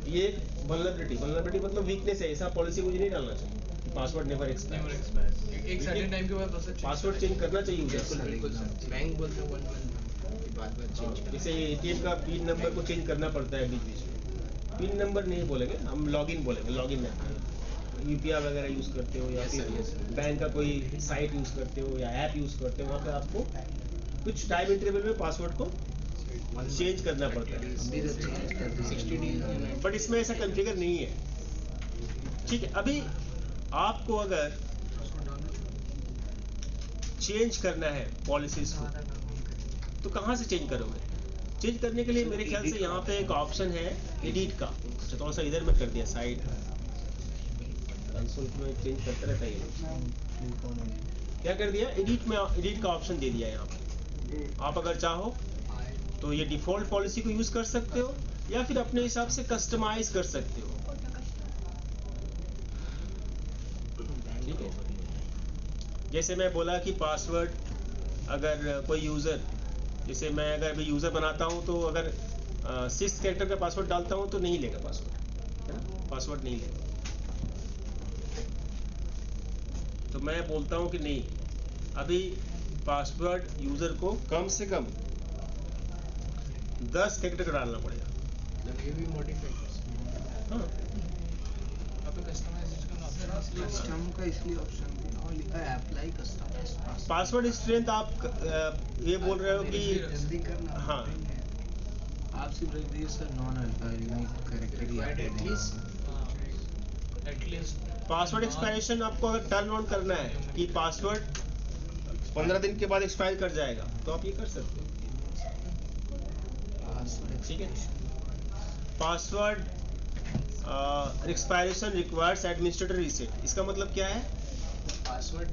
ये वल्नरेबिलिटी मतलब वीकनेस है, ऐसा पॉलिसी मुझे नहीं डालना चाहिए। Password never expire. एक सर्टेन टाइम के बाद पासवर्ड चेंज करना चाहिए बिल्कुल सर। बैंक बोलते हैं 1 मंथ के बाद चेंज। जैसे ATM का पिन नंबर को चेंज करना पड़ता है बीच बीच में, पिन नंबर नहीं बोलेंगे, हम लॉगिन बोलेंगे, लॉगिन नहीं। यूपीआई वगैरह यूज़ करते हो या फिर बैंक का कोई साइट यूज़ करते हो या ऐप यूज़ करते हो, वहाँ पे आपको कुछ टाइम इंटरवल में पासवर्ड को चेंज करना पड़ता है। अभी तो चेंज कर दी 60 डेज में। बट इसमें ऐसा कॉन्फ़िगर नहीं है। ठीक है, अभी आपको अगर चेंज करना है पॉलिसीज को तो कहाँ से चेंज करोगे? चेंज करने के लिए मेरे ख्याल से यहाँ पे एक ऑप्शन है एडिट का। अच्छा, थोड़ा सा इधर में कर दिया साइड, कंसोल में चेंज करते रहता है ये। क्या कर दिया? एडिट में एडिट का ऑप्शन दे दिया यहाँ पे। आप अगर चाहो तो ये डिफॉल्ट पॉलिसी को यूज कर सकते हो या फिर अपने हिसाब से कस्टमाइज कर सकते हो। ठीक है, जैसे मैं बोला कि पासवर्ड अगर कोई यूजर, जैसे मैं अगर अभी यूजर बनाता हूं तो अगर 6 कैरेक्टर का पासवर्ड डालता हूं तो नहीं लेगा पासवर्ड, है ना? पासवर्ड नहीं लेगा। तो मैं बोलता हूं कि नहीं, अभी पासवर्ड यूजर को कम से कम 10 कैरेक्टर का डालना पड़ेगा। मतलब ये भी मॉडिफाई कर सकते हैं। हाँ, यहाँ पे कस्टमाइजेशन का ऑप्शन इसलिए कस्टम का इसलिए ऑप्शन दिया और लिखा है अप्लाई कस्टमाइज्ड पासवर्ड स्ट्रेंथ आप ये बोल रहे हो कि जल्दी करना। हाँ, आप सिर्फ रख दीजिए सर नॉन अल्फान्यूमेरिक कैरेक्टर ही आपको देना। एटलीस्ट पासवर्ड एक्सपायरेशन आपको अगर टर्न ऑन करना है कि पासवर्ड 15 दिन के बाद एक्सपायर कर जाएगा तो आप ये कर सकते हो। ठीक है, password expiration requires administrator reset. इसका मतलब क्या है? Password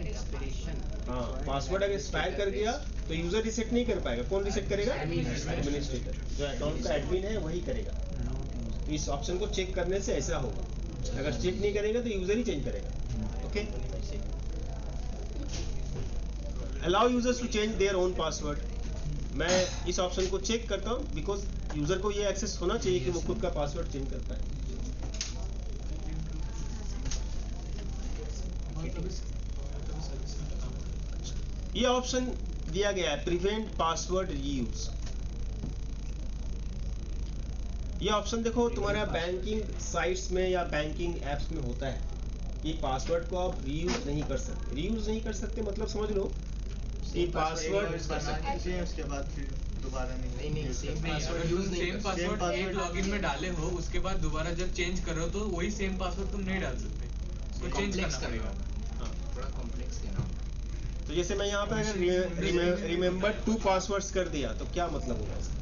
expiration. हाँ, पासवर्ड अगर एक्सपायर कर गया तो यूजर रीसेट नहीं कर पाएगा। कौन रीसेट करेगा? एडमिनिस्ट्रेटर। जो अकाउंट का एडमिन है वही करेगा। तो इस ऑप्शन को चेक करने से ऐसा होगा। अगर चेक नहीं करेगा तो यूजर ही चेंज करेगा। Okay, allow users to change their own password. मैं इस ऑप्शन को चेक करता हूँ बिकॉज यूजर को ये एक्सेस होना चाहिए कि वो खुद का पासवर्ड चेंज कर पाए। ये ऑप्शन दिया गया है प्रिवेंट पासवर्ड रीयूज। ये ऑप्शन देखो तुम्हारा बैंकिंग साइट्स में या बैंकिंग एप्स में होता है कि पासवर्ड को आप रीयूज नहीं कर सकते। रीयूज नहीं कर सकते मतलब समझ लो कि पासवर्ड उसके बाद फिर दोबारा नहीं सेम नहीं, पासवर्ड अगर यूज तुम नहीं सेम कर पासवर्ड एक लॉगिन में डाले हो उसके बाद दोबारा जब चेंज करो तो वही सेम पासवर्ड तुम नहीं डाल सकते, तो चेंज कॉम्प्लेक्स करना पड़ेगा। हाँ, थोड़ा कॉम्प्लेक्स देना। तो जैसे मैं यहाँ पे अगर रिमेंबर 2 पासवर्ड्स कर दिया तो क्या मतलब होगा इसका?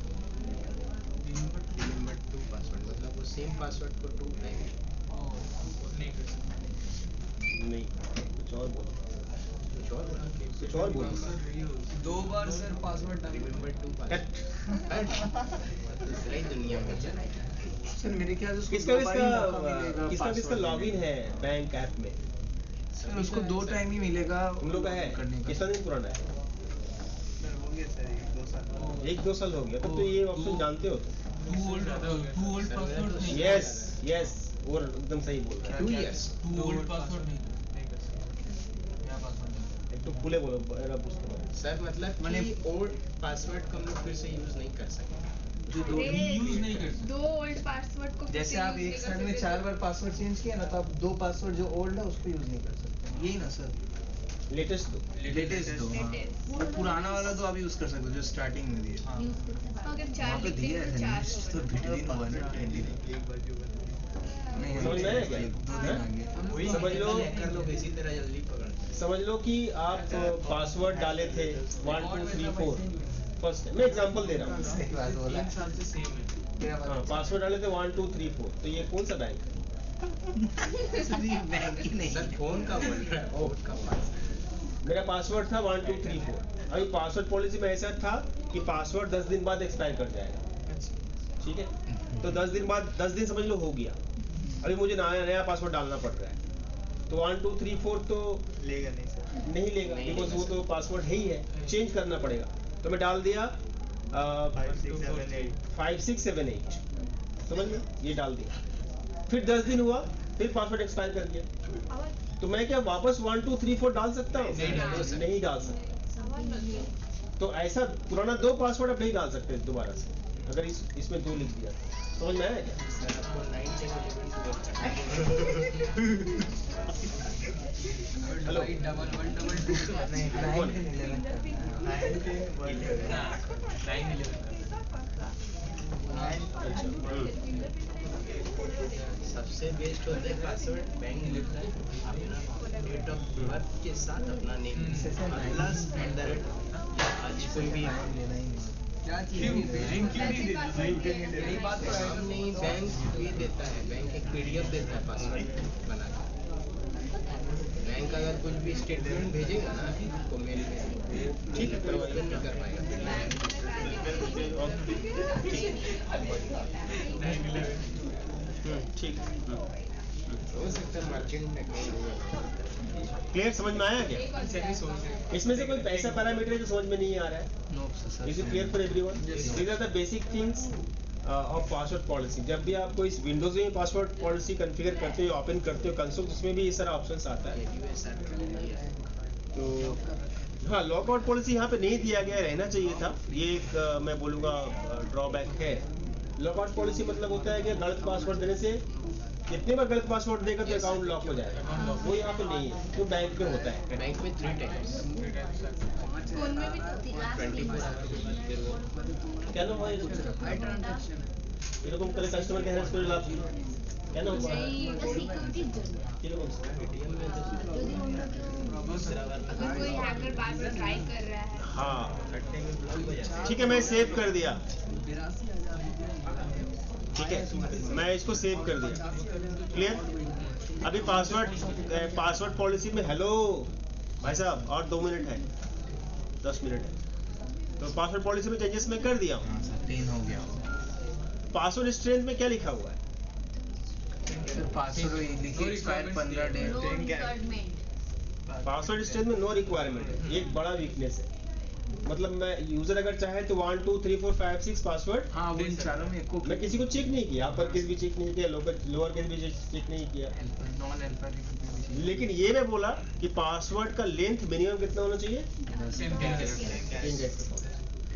रिमेंबर 2 पासवर्ड मतलब वो सेम पासवर्ड को 2 टाइम नहीं कर सकते। नहीं, कुछ और बोलो, कुछ और बोलो। 2 बार सर पासवर्ड रिमेंबर 2 पासवर्ड दूसरी दुनिया में चला सर। मेरे ख्याल से किसका लॉगिन है बैंक ऐप में? सर उसको 2 टाइम ही मिलेगा। तुम लोग का है? कितना दिन पुराना है? हो गया सर 1-2 साल। 1-2 साल हो गया, तब तो ये ऑप्शन जानते हो तुम। टू ओल्ड पासवर्ड नहीं। यस यस, और एकदम सही बोल रहा है। 2 years टू ओल्ड पासवर्ड नहीं कर सकते। क्या पासवर्ड है? एक तो खुले बोलो, मेरा पूछते हो। सर मतलब कि ओल्ड पासवर्ड को हम लोग फिर से यूज नहीं कर सकते। जो दो यूज नहीं कर सकते। 2 ओल्ड पासवर्ड को जैसे आप एक साल में 4 बार पासवर्ड चेंज किया ना तो आप 2 पासवर्ड जो ओल्ड है उसको यूज नहीं कर सकते। यही ना सर? लेटेस्ट दो। लेटेस्ट दो। हाँ, और पुराना वाला तो आप यूज कर सकते हो जो स्टार्टिंग में दिया। अगर 4 वहाँ पे दिया है लिस्ट तो बिट दिन हुआ ना 20 दिन। एक बार जो नहीं समझ में आया क्या? 2 दिन आगे। समझ लो, कर लो इसी तरह जल्दी पकड़। समझ लो कि आप पासवर्ड डाले थे 1 2 3 4 फर्स्ट। मैं एग्जांपल दे रहा हूँ। सही बात बोला। 3 साल से सेम है। हाँ, पासवर्ड डाले थे 1 2 3 4। तो ये कौन सा बैंक है? बैंक ही नहीं। सर फोन का बोल रहा है, फोन का पासवर्ड। मेरा पासवर्ड था 1 2 3 4। अभी पासवर्ड पॉलिसी में ऐसा था कि पासवर्ड 10 दिन बाद एक्सपायर कर जाएगा। ठीक है, तो 10 दिन बाद 10 दिन समझ लो हो गया। अभी मुझे नया पासवर्ड डालना पड़ रहा है तो 1 2 3 4 तो लेगा नहीं सर। नहीं लेगा बिकॉज वो तो पासवर्ड है ही है, चेंज करना पड़ेगा। तो मैं डाल दिया 5 6 7 8। 5 6 7 8, समझ में? ये डाल दिया, फिर 10 दिन हुआ, फिर पासवर्ड एक्सपायर कर गया। तो मैं क्या वापस 1 2 3 4 डाल सकता हूँ? नहीं डाल सकता। तो ऐसा पुराना 2 पासवर्ड अब नहीं डाल सकते दोबारा से, अगर इसमें 2 लिख दिया समझ में आया क्या? सर आपको 9 10 हेलो डबल 1 डबल 2 नहीं 9 सबसे बेस्ट होता है पासवर्ड बैंक लिखता है अपना डेट ऑफ बर्थ के साथ अपना नेम प्लस आज कोई भी क्या चीज यही बात तो हम नहीं बैंक भी देता है बैंक एक पीडीएफ देता है पासवर्ड बना के बैंक अगर कुछ भी स्टेटमेंट भेजेगा ना आपको मेल में ठीक है परिवर्तन नहीं कर पाएगा ठीक हो सकता है मर्चेंट में क्लियर समझ में आया क्या? इसमें से कोई पैसा पैरामीटर जो समझ में नहीं आ रहा है? Is it clear for everyone? These are the basic things of password policy. जब भी आप कोई विंडोज में पासवर्ड पॉलिसी कॉन्फ़िगर करते हो ओपन करते हो कंसोल उसमें भी ये सारा ऑप्शंस आता है. तो हाँ लॉकआउट पॉलिसी यहाँ पे नहीं दिया गया, रहना चाहिए था. ये एक मैं बोलूँगा ड्रॉबैक है. लॉकआउट पॉलिसी मतलब होता है कि गलत पासवर्ड देने से कितने बार गलत पासवर्ड देगा तो अकाउंट लॉक हो जाएगा. वो यहाँ पे नहीं है, तो बैंक में होता है. बैंक में 3 टाइम्स फोन में भी तो 24 क्या नाम है এরকম করে কাস্টমার কে হ্যারাস করে লাভ কি? কেন सिक्योरिटी কিরকম? अगर कोई हैकर बार बार ट्राई कर रहा है हाँ ठीक है मैं सेव कर दिया. ठीक है मैं इसको सेव कर दिया. क्लियर? अभी पासवर्ड पॉलिसी में हेलो भाई साहब और 2 मिनट है 10 मिनट है. तो पासवर्ड पॉलिसी में चेंजेस मैं कर दिया हूँ. 3 हो गया पासवर्ड स्ट्रेंथ में क्या लिखा हुआ है? पासवर्ड लिखिए एक्सपायर 15 डे पासवर्ड स्ट्रेंथ में नो रिक्वायरमेंट है. एक बड़ा वीकनेस है. मतलब मैं यूजर अगर चाहे तो 1 2 3 4 5 6 पासवर्ड हाँ वो इन चारों में एको मैं किसी को चेक नहीं किया. अपर केस भी चेक नहीं किया, लोअर केस भी चेक नहीं किया. नॉन अल्फाबेटिक लेकिन ये मैं बोला कि पासवर्ड का लेंथ मिनिमम कितना होना चाहिए? 10 कैरेक्टर.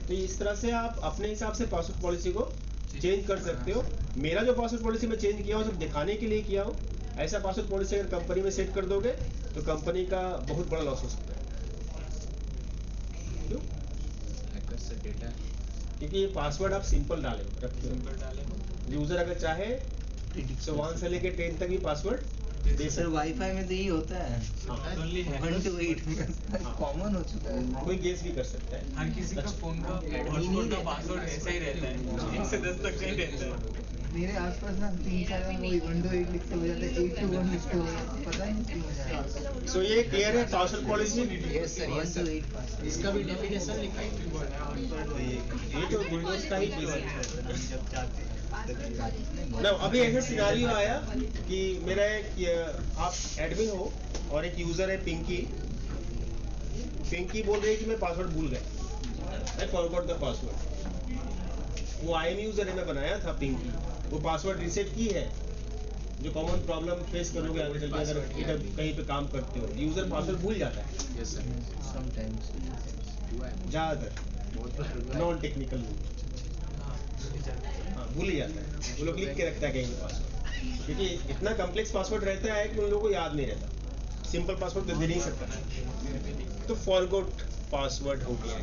तो इस तरह से आप अपने हिसाब से पासवर्ड पॉलिसी को चेंज कर सकते हो. मेरा जो पासवर्ड पॉलिसी में चेंज किया हूँ सिर्फ दिखाने के लिए किया हूँ. ऐसा पासवर्ड पॉलिसी अगर कंपनी में सेट कर दोगे तो कंपनी का बहुत बड़ा लॉस हो सकता है. क्यों? डेटा क्योंकि ये पासवर्ड आप सिंपल डाले रखते हो. यूजर अगर चाहे तो 1 से लेके 10 तक भी पासवर्ड दे सर वाईफाई में तो यही होता है 1 to 8 कॉमन हो चुका है. कोई गेस भी कर सकता है. हर किसी का फोन का हॉटस्पॉट का पासवर्ड ऐसा ही रहता है 1 से 10 तक का ही रहता है. मेरे आसपास ना 3-4 वो 1 to 8 लिखते हो जाते हैं 8 to 1 लिखते हो पता ही नहीं क्यों हो जाता है. सो ये क्लियर है password policy? Yes sir 1 to 8 password इसका भी डेफिनेशन लिखा है ये तो विंडोज का ही बेसिक है ना. अभी ऐसा सिनारियो आया कि मेरा एक आप एडमिन हो और एक यूजर है पिंकी बोल रही है कि मैं पासवर्ड भूल गया, मैं फॉरगॉट द पासवर्ड. वो IM यूजर है, मैं बनाया था पिंकी. वो पासवर्ड रीसेट की है. जो कॉमन प्रॉब्लम फेस करोगे आगे चल के अगर कहीं पे काम करते हो, यूजर पासवर्ड भूल जाता है यस सर समटाइम्स ज्यादातर नॉन टेक्निकल भूल ही जाता है. वो लोग लिख के रखता है कहीं पे पासवर्ड, क्योंकि इतना कॉम्प्लेक्स पासवर्ड रहता है कि उन लोगों को याद नहीं रहता. सिंपल पासवर्ड तो दे नहीं सकता. तो फॉरगॉट पासवर्ड हो गया.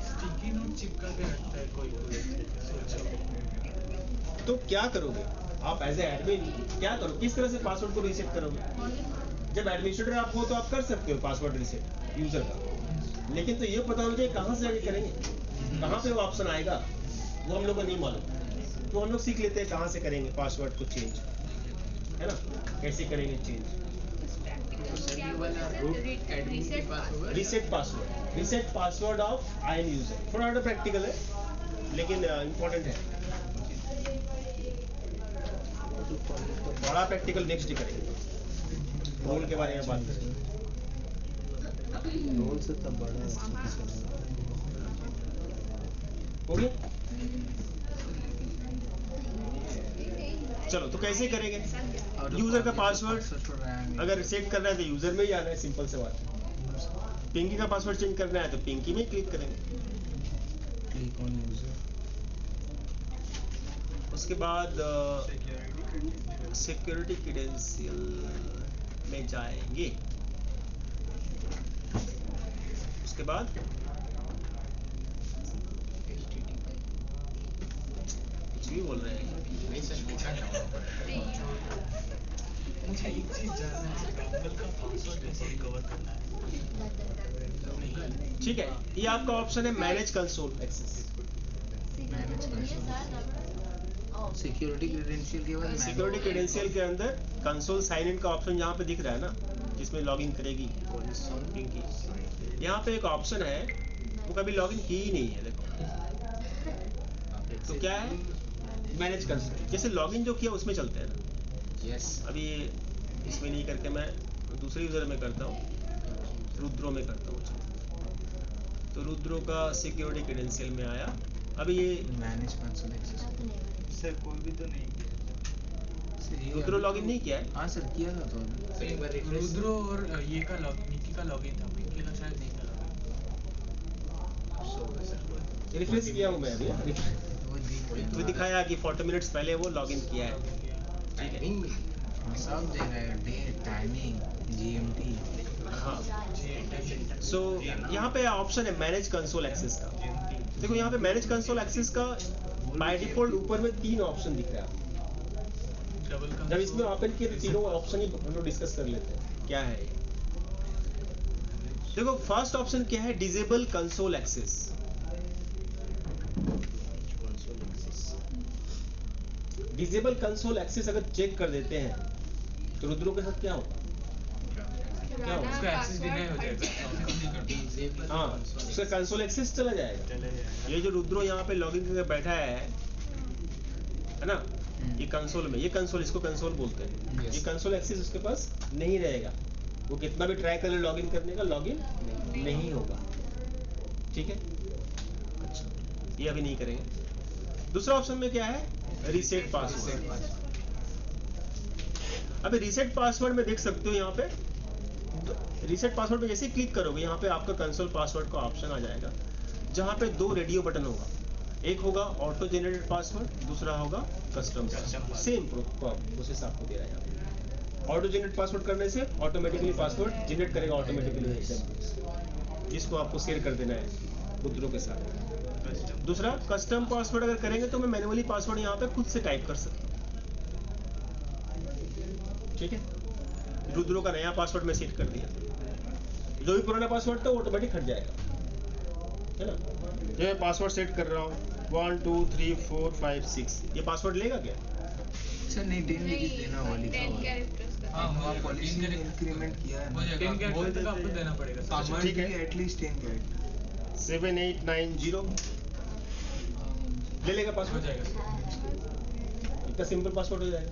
स्टिकी नोट चिपका के रखता है कोई तो क्या करोगे आप एज ए एडमिन? क्या करो, किस तरह से पासवर्ड को रीसेट करोगे? जब एडमिनिस्ट्रेटर आप हो तो आप कर सकते हो पासवर्ड रीसेट यूजर का, लेकिन तो ये पता होना चाहिए कहाँ से आगे करेंगे, कहाँ पे वो ऑप्शन आएगा वो हम लोग को नहीं मालूम. तो हम लोग सीख लेते हैं कहाँ से करेंगे पासवर्ड को चेंज, है ना? कैसे करेंगे change? Reset password of IM user. थोड़ा थोड़ा प्रैक्टिकल है लेकिन इम्पोर्टेंट है. बड़ा प्रैक्टिकल नेक्स्ट डे करेंगे. रोल के बारे में बात करेंगे. रोल से तब बड़ा हो गया? चलो तो कैसे करेंगे? यूजर का पासवर्ड अगर सेट करना है तो यूजर में ही आना है, सिंपल से बात. पिंकी का पासवर्ड चेंज करना है तो पिंकी में क्लिक करेंगे. क्लिक ऑन यूजर, उसके बाद सिक्योरिटी क्रेडेंशियल में जाएंगे। उसके बाद कुछ भी बोल रहे हैं। नहीं सर, लिखा है वहाँ पर। मुझे एक चीज जानना है, गूगल का पासवर्ड कैसे रिकवर करना है? ठीक है, ये आपका ऑप्शन है manage console access. Security credential के बाद सिक्योरिटी क्रेडेंशियल के अंदर कंसोल साइन इन का ऑप्शन यहाँ पे दिख रहा है ना, जिसमें लॉगिन करेगी पिंकी। यहाँ पे एक ऑप्शन है, वो कभी लॉगिन की ही नहीं है। देखो तो क्या है, मैनेज कंसोल। जैसे लॉगिन जो किया उसमें चलते हैं ना। यस, अभी इसमें नहीं करके मैं दूसरे यूजर में करता हूँ, रुद्रो में करता हूँ। तो रुद्रो का सिक्योरिटी क्रेडेंशियल में आया। अभी ये मैनेज कंसोल एक्सेस सर कोई भी तो नहीं किया। रुद्रो लॉगिन नहीं किया है। हाँ सर, किया था तो सर एक बार रिफ्रेश। रुद्रो और ये का लॉगिन, निकी का लॉगिन था, पिंकी का शायद नहीं था लॉगिन। रिफ्रेश किया हूँ मैं अभी। तो दिखाया कि 40 मिनट्स पहले वो लॉगिन किया है। ठीक है, सब दे रहा है, डेट, टाइमिंग, जीएमटी। हाँ। सो यहाँ पे ऑप्शन है मैनेज कंसोल एक्सेस का। देखो यहाँ पे मैनेज कंसोल एक्सेस का बाय डिफॉल्ट ऊपर में 3 ऑप्शन दिख रहा है। जब इसमें ओपन किए तो तीनों ऑप्शन ही हम लोग डिस्कस कर लेते हैं क्या है ये। देखो फर्स्ट ऑप्शन क्या है, disable console access. Disable console access अगर चेक कर देते हैं तो रुद्रो के साथ क्या होगा? क्या होगा? उसका एक्सेस डिनाई हो जाएगा। हाँ, उसका कंसोल एक्सेस चला जाएगा। ये जो रुद्रो यहाँ पे लॉगिन करके बैठा है ना, ये कंसोल में, ये कंसोल, इसको कंसोल बोलते हैं। Yes. ये कंसोल एक्सेस उसके पास नहीं रहेगा। वो कितना भी ट्राई कर ले लॉगिन करने का, लॉगिन नहीं होगा। ठीक है, अच्छा, ये अभी नहीं करेंगे। दूसरा ऑप्शन में क्या है, रीसेट पासवर्ड। अभी रीसेट पासवर्ड में देख सकते हो यहाँ पे, रीसेट पासवर्ड पे जैसे ही क्लिक करोगे यहाँ पे आपका कंसोल पासवर्ड का ऑप्शन आ जाएगा, जहाँ पे 2 रेडियो बटन होगा। एक होगा ऑटो जनरेटेड पासवर्ड, दूसरा होगा कस्टम पासवर्ड। सेम प्रोसेस आपको दे रहा है यहाँ पे। ऑटो जनरेट पासवर्ड करने से ऑटोमेटिकली पासवर्ड जनरेट करेगा ऑटोमेटिकली, जिसको आपको शेयर कर देना है रुद्रो के साथ। दूसरा कस्टम पासवर्ड अगर करेंगे तो मैं मैन्युअली पासवर्ड यहाँ पे खुद से टाइप कर सकता हूँ। ठीक है, रुद्रो का नया पासवर्ड मैं सेट कर दिया, जो भी पुराना पासवर्ड था वो ऑटोमेटिक हट जाएगा, है ना। जो मैं पासवर्ड सेट कर रहा हूँ 1 2 3 4 5 6, ये पासवर्ड लेगा क्या? सर नहीं, 10 डिजिट देना हुआ लिखा 10 हुआ है। कैरेक्टर्स का। हाँ, वहाँ पॉलिसी में इंक्रीमेंट किया है हो ना, जाएगा। 10 कैरेक्टर तक आपको देना पड़ेगा। पासवर्ड ठीक है। के एटलीस्ट 10 कैरेक्टर। 7890 ले लेगा हो पासवर्ड, जाएगा। इतना सिंपल पासवर्ड हो जाएगा।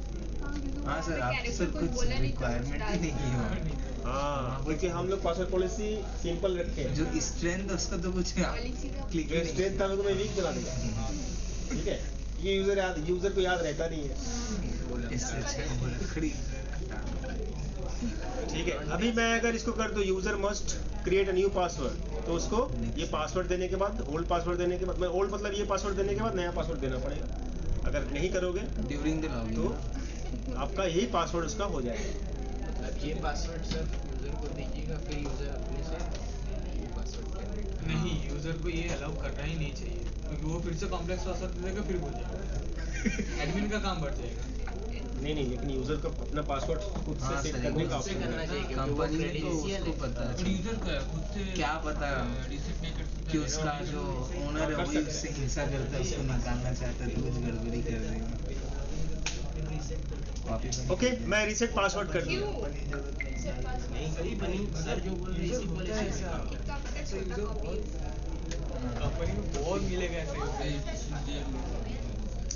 हाँ सर, आप सर कुछ रिक्वायरमेंट ही नहीं है वहाँ। हाँ, क्योंकि हम लोग पासवर्ड पॉलिसी सिंपल रखे हैं। जो स्ट्रेंथ उसका तो कुछ क्लिक जो स्ट्रेंथ था तो मैं वीक बना दूंगा। ठीक है, ये यूजर को याद रहता नहीं है। इससे अच्छा लकड़ी। ठीक है, अभी मैं अगर इसको कर दूं user must create a new password, तो उसको ये पासवर्ड देने के बाद, ओल्ड पासवर्ड देने के बाद, मैं ओल्ड मतलब ये पासवर्ड देने के बाद नया पासवर्ड देना पड़ेगा। अगर नहीं करोगे ड्यूरिंग द लॉगिन तो आपका यही पासवर्ड उसका हो जाएगा। मतलब ये पासवर्ड सर यूजर को दीजिएगा, फिर यूजर अपने से ये पासवर्ड जनरेट। नहीं, यूजर को ये अलाउ करना ही नहीं चाहिए, क्योंकि वो फिर से कॉम्प्लेक्स पासवर्ड दे देगा, फिर भूल जाएगा। एडमिन का काम बढ़ जाएगा। नहीं, लेकिन यूजर को अपना पासवर्ड खुद से हाँ, सेट सही करने का खुद से ऑप्शन करना है। चाहिए, क्योंकि वो कंपनी में तो credential उसको है। पता है यूजर का खुद से क्या पता रिसेट नहीं कर सकता कि उसका जो ओनर है वही उससे हिंसा करता है, उसको निकालना चाहता है, तो कुछ गड़बड़ी कर देगा। ओके, मैं रीसेट पासवर्ड कर दूँ। क्यों? Reset password? नहीं सही बनी सर, जो बोल रहे हैं इसी पॉलिसी से। कितना पता है, छोटा कॉपी। कंपनी में बहुत मिलेगा ऐसे।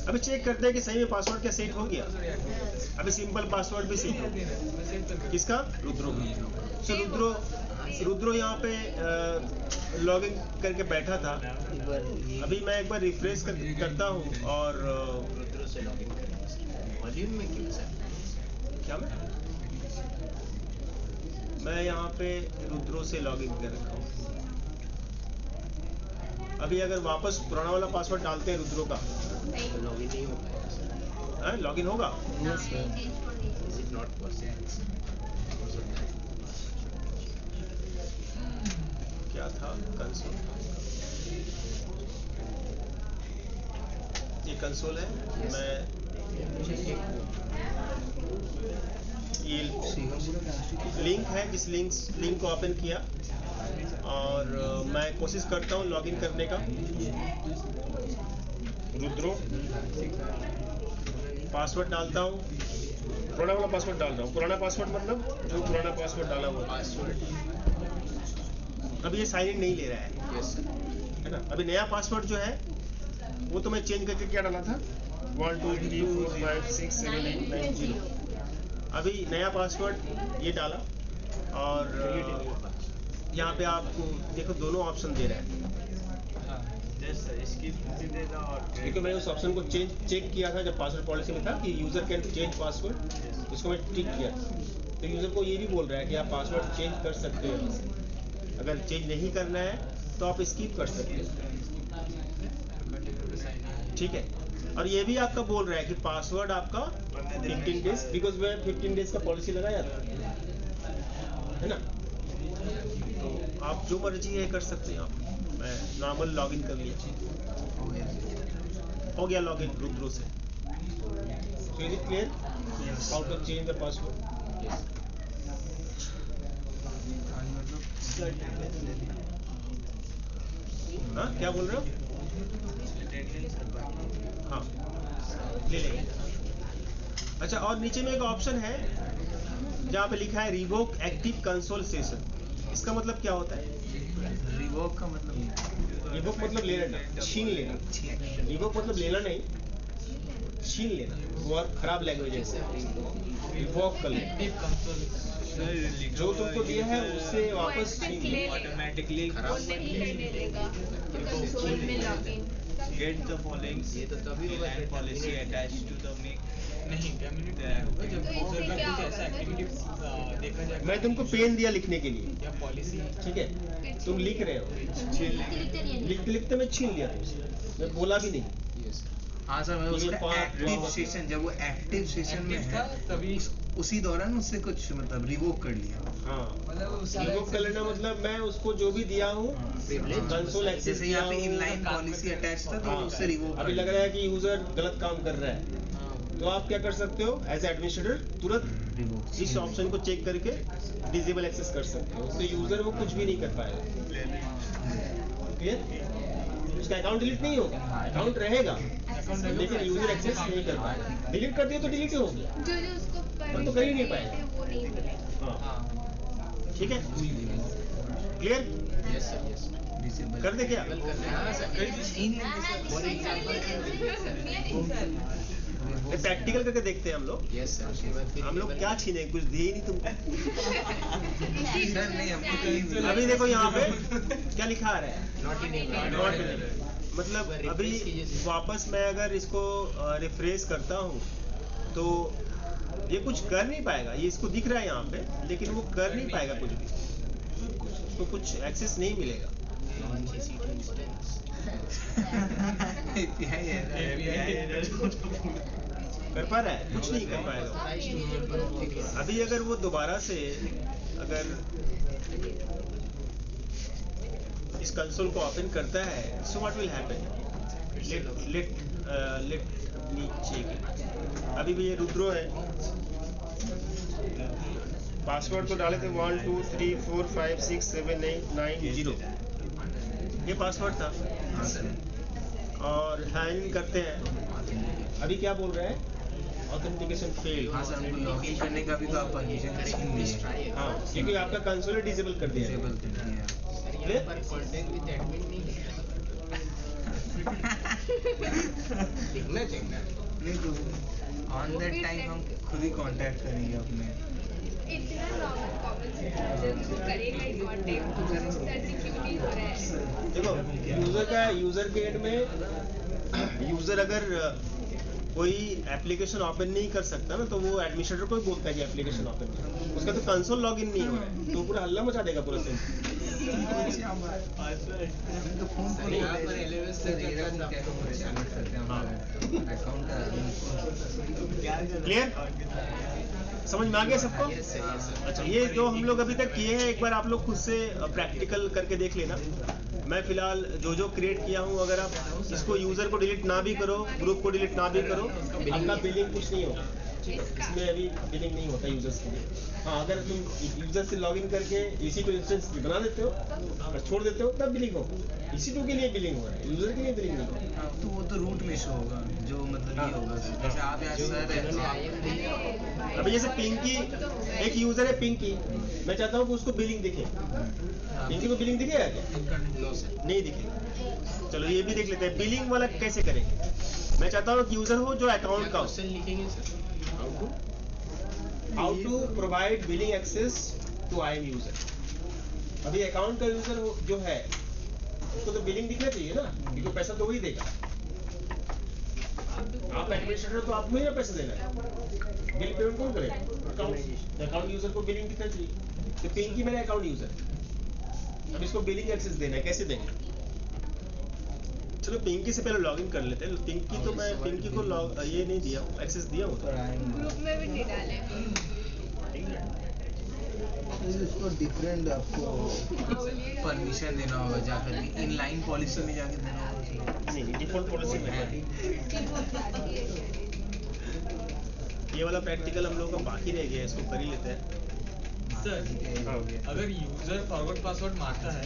अभी चेक करते हैं कि सही में पासवर्ड क्या सेट हो गया। अभी सिंपल पासवर्ड भी सेट हो गया। किसका? रुद्रो का। तो रुद्रो यहाँ पे लॉगिन करके बैठा था। अभी मैं एक बार रिफ्रेश करता हूँ और रुद्रो से लॉगिन करेंगे सर। वॉल्यूम में क्यों सर? क्या मैं यहाँ पे रुद्रो से लॉगिन कर रखा हूँ। अभी अगर वापस पुराना वाला पासवर्ड डालते हैं रुद्रो का, लॉगिन नहीं हो पाएगा। लॉगिन होगा? Is it not possible? क्या था कंसोल? ये कंसोल है। मैं ये लिंक है, जिस लिंक को ओपन किया और मैं कोशिश करता हूँ लॉगिन करने का। रुद्रो पासवर्ड डालता हूँ, पुराना वाला पासवर्ड डाल रहा हूँ। पुराना पासवर्ड मतलब जो पुराना पासवर्ड डाला हुआ पासवर्ड अभी ये साइन इन नहीं ले रहा है, यस सर। है ना। अभी नया पासवर्ड जो है वो तो मैं चेंज करके क्या डाला था, 1 2 3 4 5 6 7 8 9 0। अभी नया पासवर्ड ये डाला और यहाँ पे आपको देखो दोनों ऑप्शन दे रहा है, क्योंकि मैंने उस ऑप्शन को चेक किया था जब पासवर्ड पॉलिसी में था कि यूजर कैन चेंज पासवर्ड, उसको मैं टिक किया था। तो यूजर को ये भी बोल रहा है कि आप पासवर्ड चेंज कर सकते हो, अगर चेंज नहीं करना है तो आप स्किप कर सकते हो, ठीक है। और ये भी आपका बोल रहा है कि पासवर्ड आपका 15 डेज, बिकॉज मैं 15 डेज का पॉलिसी लगाया था, है ना। तो आप जो मर्जी है कर सकते हैं आप। मैं नॉर्मल लॉगिन कर लिया, हो गया लॉगिन रुद्रो से। So is it clear how to change the password? हाँ क्या बोल रहे हो? हाँ ले लेंगे। अच्छा, और नीचे में एक ऑप्शन है जहाँ पे लिखा है रिवोक एक्टिव कंसोल सेशन। इसका मतलब क्या होता है? रिवोक का मतलब, रिवोक मतलब ले लेना, छीन लेना। रिवोक मतलब लेना नहीं, छीन लेना। बहुत खराब लैंग्वेज है, रिवोक कर लेना। जो तुमको दिया है उससे वापस ऑटोमेटिकली वो नहीं करने देगा तो कंसोल में लॉगिन। Get the following ये तो तभी होगा VLAN policy attached to the make. नहीं कम्युनिटी होगा जब तो इससे यूजर क्या का कुछ होगा ऐसा फिर? एक्टिविटी देखा जाए। मैं तुमको पेन दिया लिखने के लिए, या पॉलिसी ठीक है, तुम लिख रहे हो, लिखते लिखते मैं छीन लिया तुमसे, मैं बोला भी नहीं। यस हाँ सर, मैं ये उसका पाँच एक्टिव जो- सेशन, जब वो एक्टिव सेशन में एक्टिव था है तभी उसी दौरान उससे कुछ मतलब रिवोक कर लिया। हाँ, रिवोक कर लेना मतलब मैं उसको जो भी दिया हूँ कंसोल एक्सेस जैसे दिया यहाँ पे हूँ, इनलाइन पॉलिसी अटैच था तो हाँ, उससे रिवोक अभी लग रहा है कि यूजर गलत काम कर रहा है, तो आप क्या कर सकते हो एज एडमिनिस्ट्रेटर, तुरंत रिवोक इस ऑप्शन को चेक करके डिसेबल एक्सेस कर सकते हो। उससे यूजर वो कुछ भी नहीं कर पाएगा। क्लियर? उसका अकाउंट डिलीट नहीं होगा, अकाउंट रहेगा लेकिन यूजर एक्सेस नहीं कर पाएगा। डिलीट कर दिया तो डिलीट ही हो गया। जो जो उसको तो कर ही नहीं पाएगा। permission वो नहीं मिलेगा। हाँ, ठीक है, clear? Yes sir yes disable कर दे क्या? हाँ सर प्रैक्टिकल करके देखते हैं हम लोग। यस सर उसके बाद फिर हम लोग क्या छीने, कुछ दिए ही नहीं तुमको। सर नहीं, हमको कहीं अभी देखो यहाँ पे क्या लिखा आ रहा है, नॉट इन नॉट मतलब अभी वापस मैं अगर इसको रिफ्रेश करता हूँ तो ये कुछ कर नहीं पाएगा। ये इसको दिख रहा है यहाँ पे, लेकिन वो कर नहीं पाएगा कुछ भी, उसको कुछ एक्सेस नहीं मिलेगा। API है। कर पा रहा है? कुछ नहीं कर पाएगा। अभी अगर वो दोबारा से अगर इस कंसोल को ओपन करता है, so what will happen? Let me check. अभी भी ये रुद्रो है, पासवर्ड तो डाले थे 1 2 3 4 5 6 7 8 9 0, ये पासवर्ड था। हाँ सर। और साइन इन करते हैं, अभी क्या बोल रहा है? Authentication fail. हाँ सर, हमको लॉगिन करने का भी तो आप परमिशन छीन लिए, हाँ, क्योंकि आपका कंसोल डिसेबल कर दिया है। डिसेबल कर दिया। यहाँ पर कॉन्टेक्ट विद एडमिन नहीं है। देखना चाहिए। नहीं तो ऑन दैट टाइम हम खुद ही कांटेक्ट करेंगे अपने। इतना नॉर्मल कॉमन सेंस जो उसको करेगा ही कांटेक्ट, तो सर्चिंग क्यों नहीं हो रहा है? देखो यूजर के एंड में यूजर अगर कोई एप्लीकेशन ओपन नहीं कर सकता ना, तो वो एडमिनिस्ट्रेटर को ही बोलता है कि एप्लीकेशन ओपन नहीं, उसका तो कंसोल लॉगिन नहीं हो रहा है, तो पूरा हल्ला मचा देगा पूरा सिस्टम। तो फोन सर, यहाँ पर LOS से क्या था? क्लियर? समझ में आ गया सबको? अच्छा, ये जो हम लोग अभी तक किए हैं एक बार आप लोग खुद से प्रैक्टिकल करके देख लेना। मैं फिलहाल जो क्रिएट किया हूँ, अगर आप इसको यूजर को डिलीट ना भी करो, ग्रुप को डिलीट ना भी करो, आपका बिलिंग कुछ नहीं होगा इसमें, अभी बिलिंग नहीं होता यूजर्स के लिए। हाँ, अगर तुम यूजर से लॉगिन करके EC2 इंस्टेंस बना देते हो और छोड़ देते हो तब बिलिंग होगा। EC2 के लिए बिलिंग हो रहा है, यूजर के लिए बिलिंग नहीं होगा। तो वो तो रूट में शो होगा, जो मतलब ये होगा जैसे आप यहाँ सर है। अभी जैसे पिंकी, एक यूजर है पिंकी, मैं चाहता हूँ कि उसको बिलिंग दिखे। पिंकी को बिलिंग दिखेगा क्या? नहीं दिखेगा। चलो ये भी देख लेते हैं, बिलिंग वाला कैसे करेंगे। मैं चाहता हूँ कि यूजर हो जो अकाउंट का हो। लिखेंगे sir, how to provide billing access to IAM user. अभी अकाउंट का यूजर जो है उसको तो बिलिंग दिखना चाहिए ना, क्योंकि पैसा तो वही देगा। आप एडमिनिस्ट्रेटर तो आपको ही ना पैसा देना है, बिल पेमेंट कौन करेगा? अकाउंट यूजर को बिलिंग दिखना चाहिए। तो पिंकी मेरा अकाउंट यूजर, अब इसको बिलिंग एक्सेस देना है, कैसे देंगे? चलो पिंकी से पहले लॉगिन कर लेते हैं। पिंकी तो मैं पिंकी को ये नहीं दिया हूँ, एक्सेस दिया हूँ। ग्रुप में भी नहीं डाले। इसको डिफरेंट आपको परमिशन देना होगा, जाकर इनलाइन पॉलिसी में जाके देना होगा। नहीं, डिफॉल्ट पॉलिसी में है। ये वाला प्रैक्टिकल हम लोगों का बाकी रह गया है, इसको कर ही लेते हैं। सर, अगर यूजर फॉरवर्ड पासवर्ड मारता है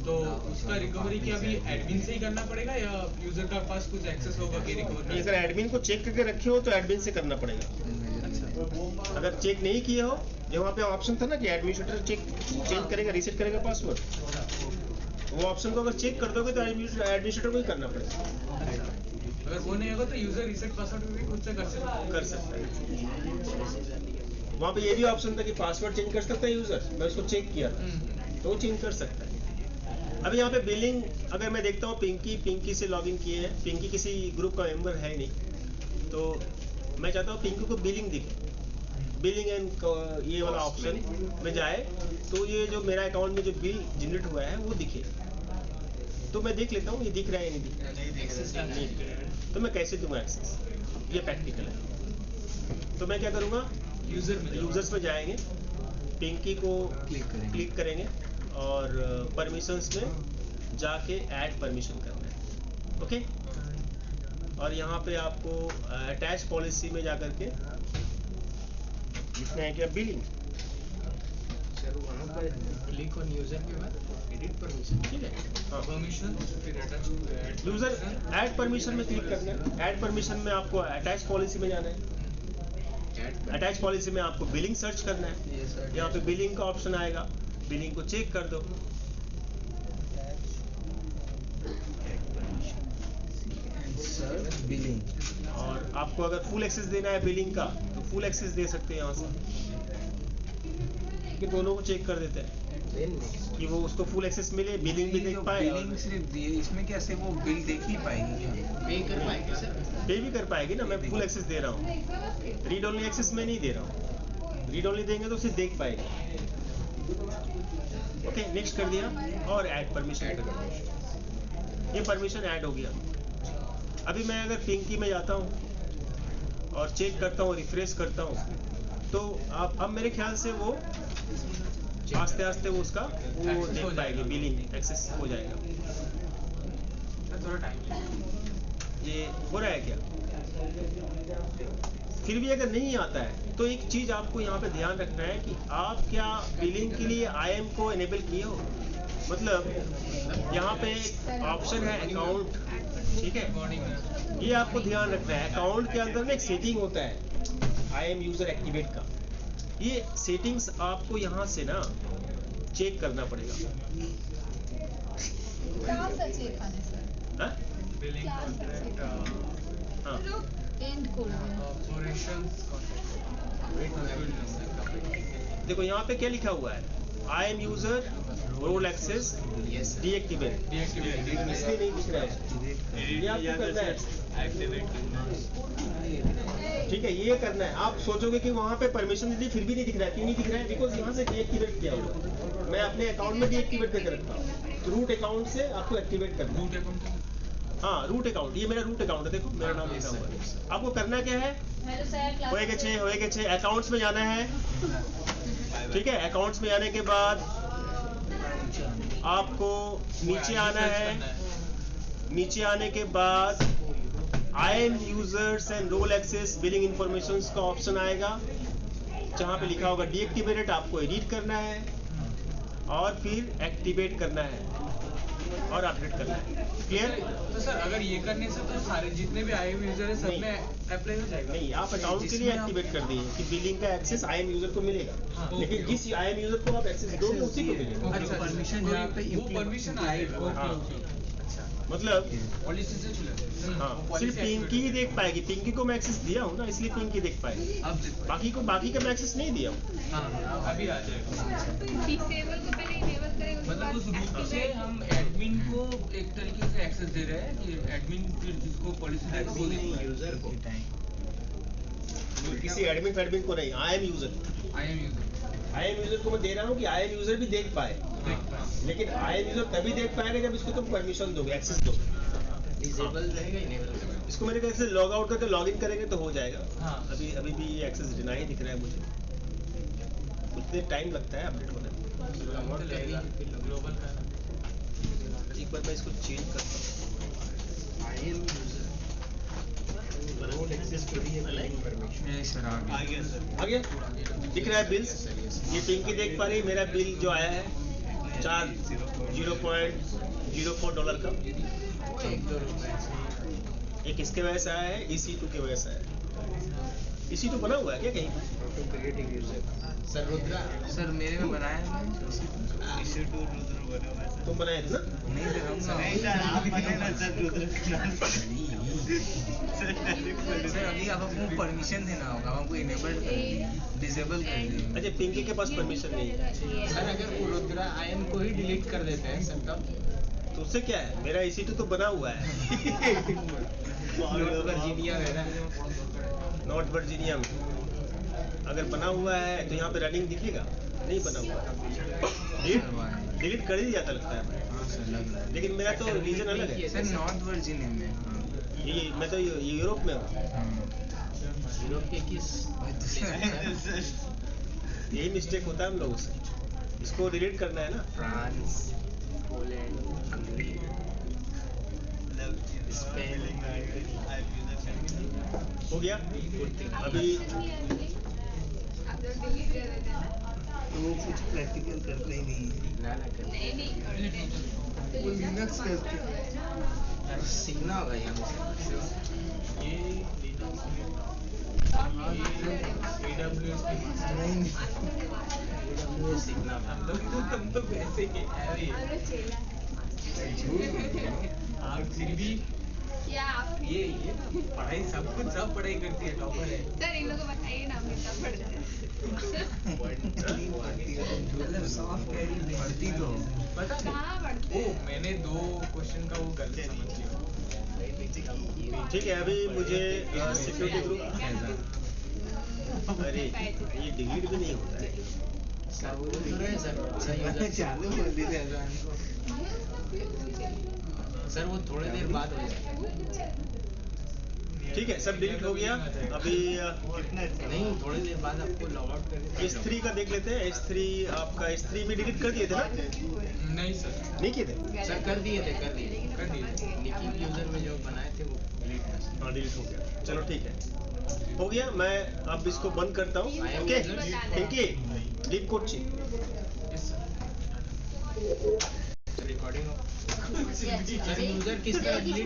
तो उसका रिकवरी क्या भी एडमिन से ही करना पड़ेगा या यूजर का पास कुछ एक्सेस होगा कि रिकवर? अगर एडमिन को चेक करके रखे हो तो एडमिन से करना पड़ेगा। अगर चेक नहीं किए हो, जो वहाँ पे ऑप्शन था ना कि एडमिनिस्ट्रेटर चेंज करेगा, रीसेट करेगा पासवर्ड, वो ऑप्शन को अगर चेक कर दोगे तो एडमिनिस्ट्रेटर को ही करना पड़ेगा। अगर वो नहीं होगा तो यूजर रीसेट पासवर्ड भी खुद से कर सकता है। वहाँ पे ये भी ऑप्शन था कि पासवर्ड चेंज कर सकता है यूजर, मैं उसको चेक किया था तो वो चेंज कर सकता है। अभी यहाँ पे बिलिंग अगर मैं देखता हूँ, पिंकी से लॉगिन किए हैं, पिंकी किसी ग्रुप का मेंबर है नहीं, तो मैं चाहता हूँ पिंकी को बिलिंग दिखे। बिलिंग एंड ये वाला ऑप्शन में जाए तो ये जो मेरा अकाउंट में जो बिल जनरेट हुआ है वो दिखे। तो मैं देख लेता हूँ ये दिख रहा है या नहीं दिख रहा है। नहीं दिख रहा है तो मैं कैसे दूंगा एक्सेस, ये प्रैक्टिकल है। तो मैं क्या करूँगा, यूजर्स में जाएंगे, पिंकी को क्लिक करेंगे और परमिशंस में जाके ऐड परमिशन करना है। ओके, और यहाँ पे आपको अटैच पॉलिसी में जाकर के लिखना है क्या, बिलिंग। सर वहाँ पर क्लिक ऑन यूजर के बाद एडिट परमिशन, ठीक है, हाँ, परमिशन फिर अटैच यूजर ऐड परमिशन में क्लिक करना है। ऐड परमिशन में आपको अटैच पॉलिसी में जाना है। अटैच पॉलिसी में आपको बिलिंग सर्च करना है। यहाँ पे बिलिंग का ऑप्शन आएगा, बिलिंग को चेक कर दो। बिलिंग, और आपको अगर फुल एक्सेस देना है बिलिंग का तो फुल एक्सेस दे सकते हैं यहाँ से, कि दोनों को चेक कर देते हैं कि वो उसको फुल एक्सेस मिले, बिलिंग भी देख पाए। बिलिंग सिर्फ दिए, इसमें कैसे वो बिल देख ही पाएगी क्या? पे कर पाएंगे सर? पे भी कर पाएगी ना, मैं फुल एक्सेस दे रहा हूँ, रीड ओनली एक्सेस में नहीं दे रहा हूँ। रीड ओनली देंगे तो उसे देख पाएगी। ओके, नेक्स्ट कर दिया और ऐड परमिशन कर दिया। ये परमिशन ऐड हो गया। अभी मैं अगर पिंकी में जाता हूँ और चेक करता हूँ, रिफ्रेश करता हूँ, तो अब मेरे ख्याल से वो आस्ते आस्ते वो उसका वो देख पाएगी, बिलिंग एक्सेस हो जाएगा। थोड़ा टाइम ये हो रहा है क्या? फिर भी अगर नहीं आता है तो एक चीज आपको यहाँ पे ध्यान रखना है कि आप क्या बिलिंग के लिए IAM को एनेबल किए हो। मतलब यहाँ पे एक ऑप्शन है अकाउंट, ठीक है, ये आपको ध्यान रखना है। अकाउंट के अंदर में एक सेटिंग होता है IAM यूजर एक्टिवेट का, ये सेटिंग्स आपको यहाँ से ना चेक करना पड़ेगा। कहाँ से चेक आने सर? हाँ? क्या चेक? हाँ, एंड कोड देखो यहाँ पे क्या लिखा हुआ है, IAM user role access deactivate, इसलिए नहीं दिख रहा है, ये आपको करना है। ठीक ठीक है, ये करना है। आप सोचोगे कि वहाँ पे परमिशन दी फिर भी नहीं दिख रहा है, क्यों नहीं दिख रहा है? बिकॉज यहाँ से डीएक्टिवेट किया हुआ है। मैं अपने अकाउंट में डीएक्टिवेट करके रखता हूँ, तो रूट अकाउंट से आपको एक्टिवेट करना है। हाँ, रूट अकाउंट, ये मेरा रूट अकाउंट है, देखो मेरा नाम लिखा हुआ है। आपको करना क्या है, होएगा 6 अकाउंट्स में जाना है। ठीक है, अकाउंट्स में जाने के बाद आपको नीचे आना है। नीचे आने के बाद IAM users and role access billing information का ऑप्शन आएगा, जहां पे लिखा होगा डीएक्टिवेटेड। आपको एडिट करना है और फिर एक्टिवेट करना है और अपडेट करना है। क्लियर? तो सर अगर ये करने से तो सारे जितने भी IAM यूजर है सब नहीं। में अप्लाई हो जाएगा? नहीं, आप अकाउंट के लिए एक्टिवेट कर दिए कि बिलिंग का एक्सेस IAM यूजर को मिलेगा, लेकिन जिस IAM यूजर को आप एक्सेस दोगे उसी को मिलेगा। अच्छा, परमिशन जहाँ पे वो परमिशन आएगा। हाँ। मतलब पॉलिसी से चले। हाँ, सिर्फ पिंकी ही देख पाएगी। पिंकी को मैं एक्सेस दिया हूँ ना, इसलिए पिंकी देख पाएगी। अब बाकी का मैं एक्सेस नहीं दिया हूँ। हाँ अभी आ जाएगा। डिसेबल को पहले इनेबल करें, उसके मतलब बाद उस रूट से activate। हम एडमिन को एक तरीके से एक्सेस दे रहे हैं कि एडमिन फिर जिसको पॉलिसी देगा वो देगा यूजर को। किसी एडमिन को नहीं, IAM यूजर को मैं दे रहा हूँ कि IAM यूजर भी देख पाए। लेकिन IAM यूजर तभी देख पाएगा जब इसको तुम परमिशन दोगे, एक्सेस दोगे। डिसेबल रहेगा इनेबल रहेगा। इसको मेरे ख्याल से लॉग आउट करके लॉग इन करेंगे तो हो जाएगा। हाँ। अभी भी एक्सेस डिनाई दिख रहा है मुझे, कुछ देर टाइम लगता है अपडेट होने में। ग्लोबल का एक बार मैं इसको चेंज करता हूँ। IAM यूजर रोल एक्सेस आ गया, दिख रहा है बिल्स। ये पिंकी देख पा रही है मेरा बिल जो आया है $0.04 का। एक इसके वजह से आया है, EC2 के वजह से आया है। EC2 बना हुआ है क्या कहीं? सर रुद्रा सर मेरे में बनाया है मैंने। तुम बनाए थे ना? नहीं सर, हम सर अभी आप आपको परमिशन देना होगा, हम आपको इनेबल कर दिए, डिसेबल कर दिए। अच्छा, पिंकी के पास परमिशन नहीं है। सर अगर वो रुद्रा IAM को ही डिलीट कर देते हैं सर तब तो उससे क्या है, मेरा EC2 तो बना हुआ है। वर्जीनिया है ना। नॉर्थ वर्जीनिया में अगर बना हुआ है तो यहाँ पे रनिंग दिखेगा, नहीं बना हुआ है। डिलीट कर ही जाता लगता है। हाँ सर लग रहा है। लेकिन मेरा तो रीजन अलग है। सर नॉर्थ वर्जीनिया में। हाँ ये मैं तो यूरोप में हूँ। यूरोप के किस यही मिस्टेक होता है हम लोगों से। इसको डिलीट करना है ना। France, Poland, Hungary, Spain. हो गया अभी। आप लोग डिलीट कर देते हैं ना? तो वो कुछ प्रैक्टिकल करते ही नहीं। नहीं करते। वो लिनक्स करते सीखना होगा यहाँ से। ये AWS नहीं AWS सीखना हम लोग ऐसे ही अरे आप फिर भी क्या आप ये पढ़ाई सब पढ़ाई करती है, टॉपर है। सर इन लोगों को बताइए ना, हम इतना पढ़ते हैं। मतलब सॉफ्ट पढ़ती तो पता कहाँ पढ़ते ओ हैं? मैंने 2 क्वेश्चन का वो गलत समझ लिया। ठीक है, अभी मुझे सिक्योरिटी ग्रुप। अरे ये डिलीट भी नहीं होता है। चालू कर दी थी सर वो थोड़ी देर बाद हो जाएगा। ठीक है, सब डिलीट हो गया। अभी नहीं थोड़ी देर बाद आपको लॉग आउट करके S3 का देख लेते हैं। S3 आपका S3 भी डिलीट कर दिए थे ना? नहीं सर नहीं किए थे? सर कर दिए थे लेकिन यूजर में जो बनाए थे वो डिलीट कर हाँ, डिलीट हो गया। चलो ठीक है, हो गया। मैं अब इसको बंद करता हूँ। Okay Pinky, leave code check. Recording sir user किस तरह डिलीट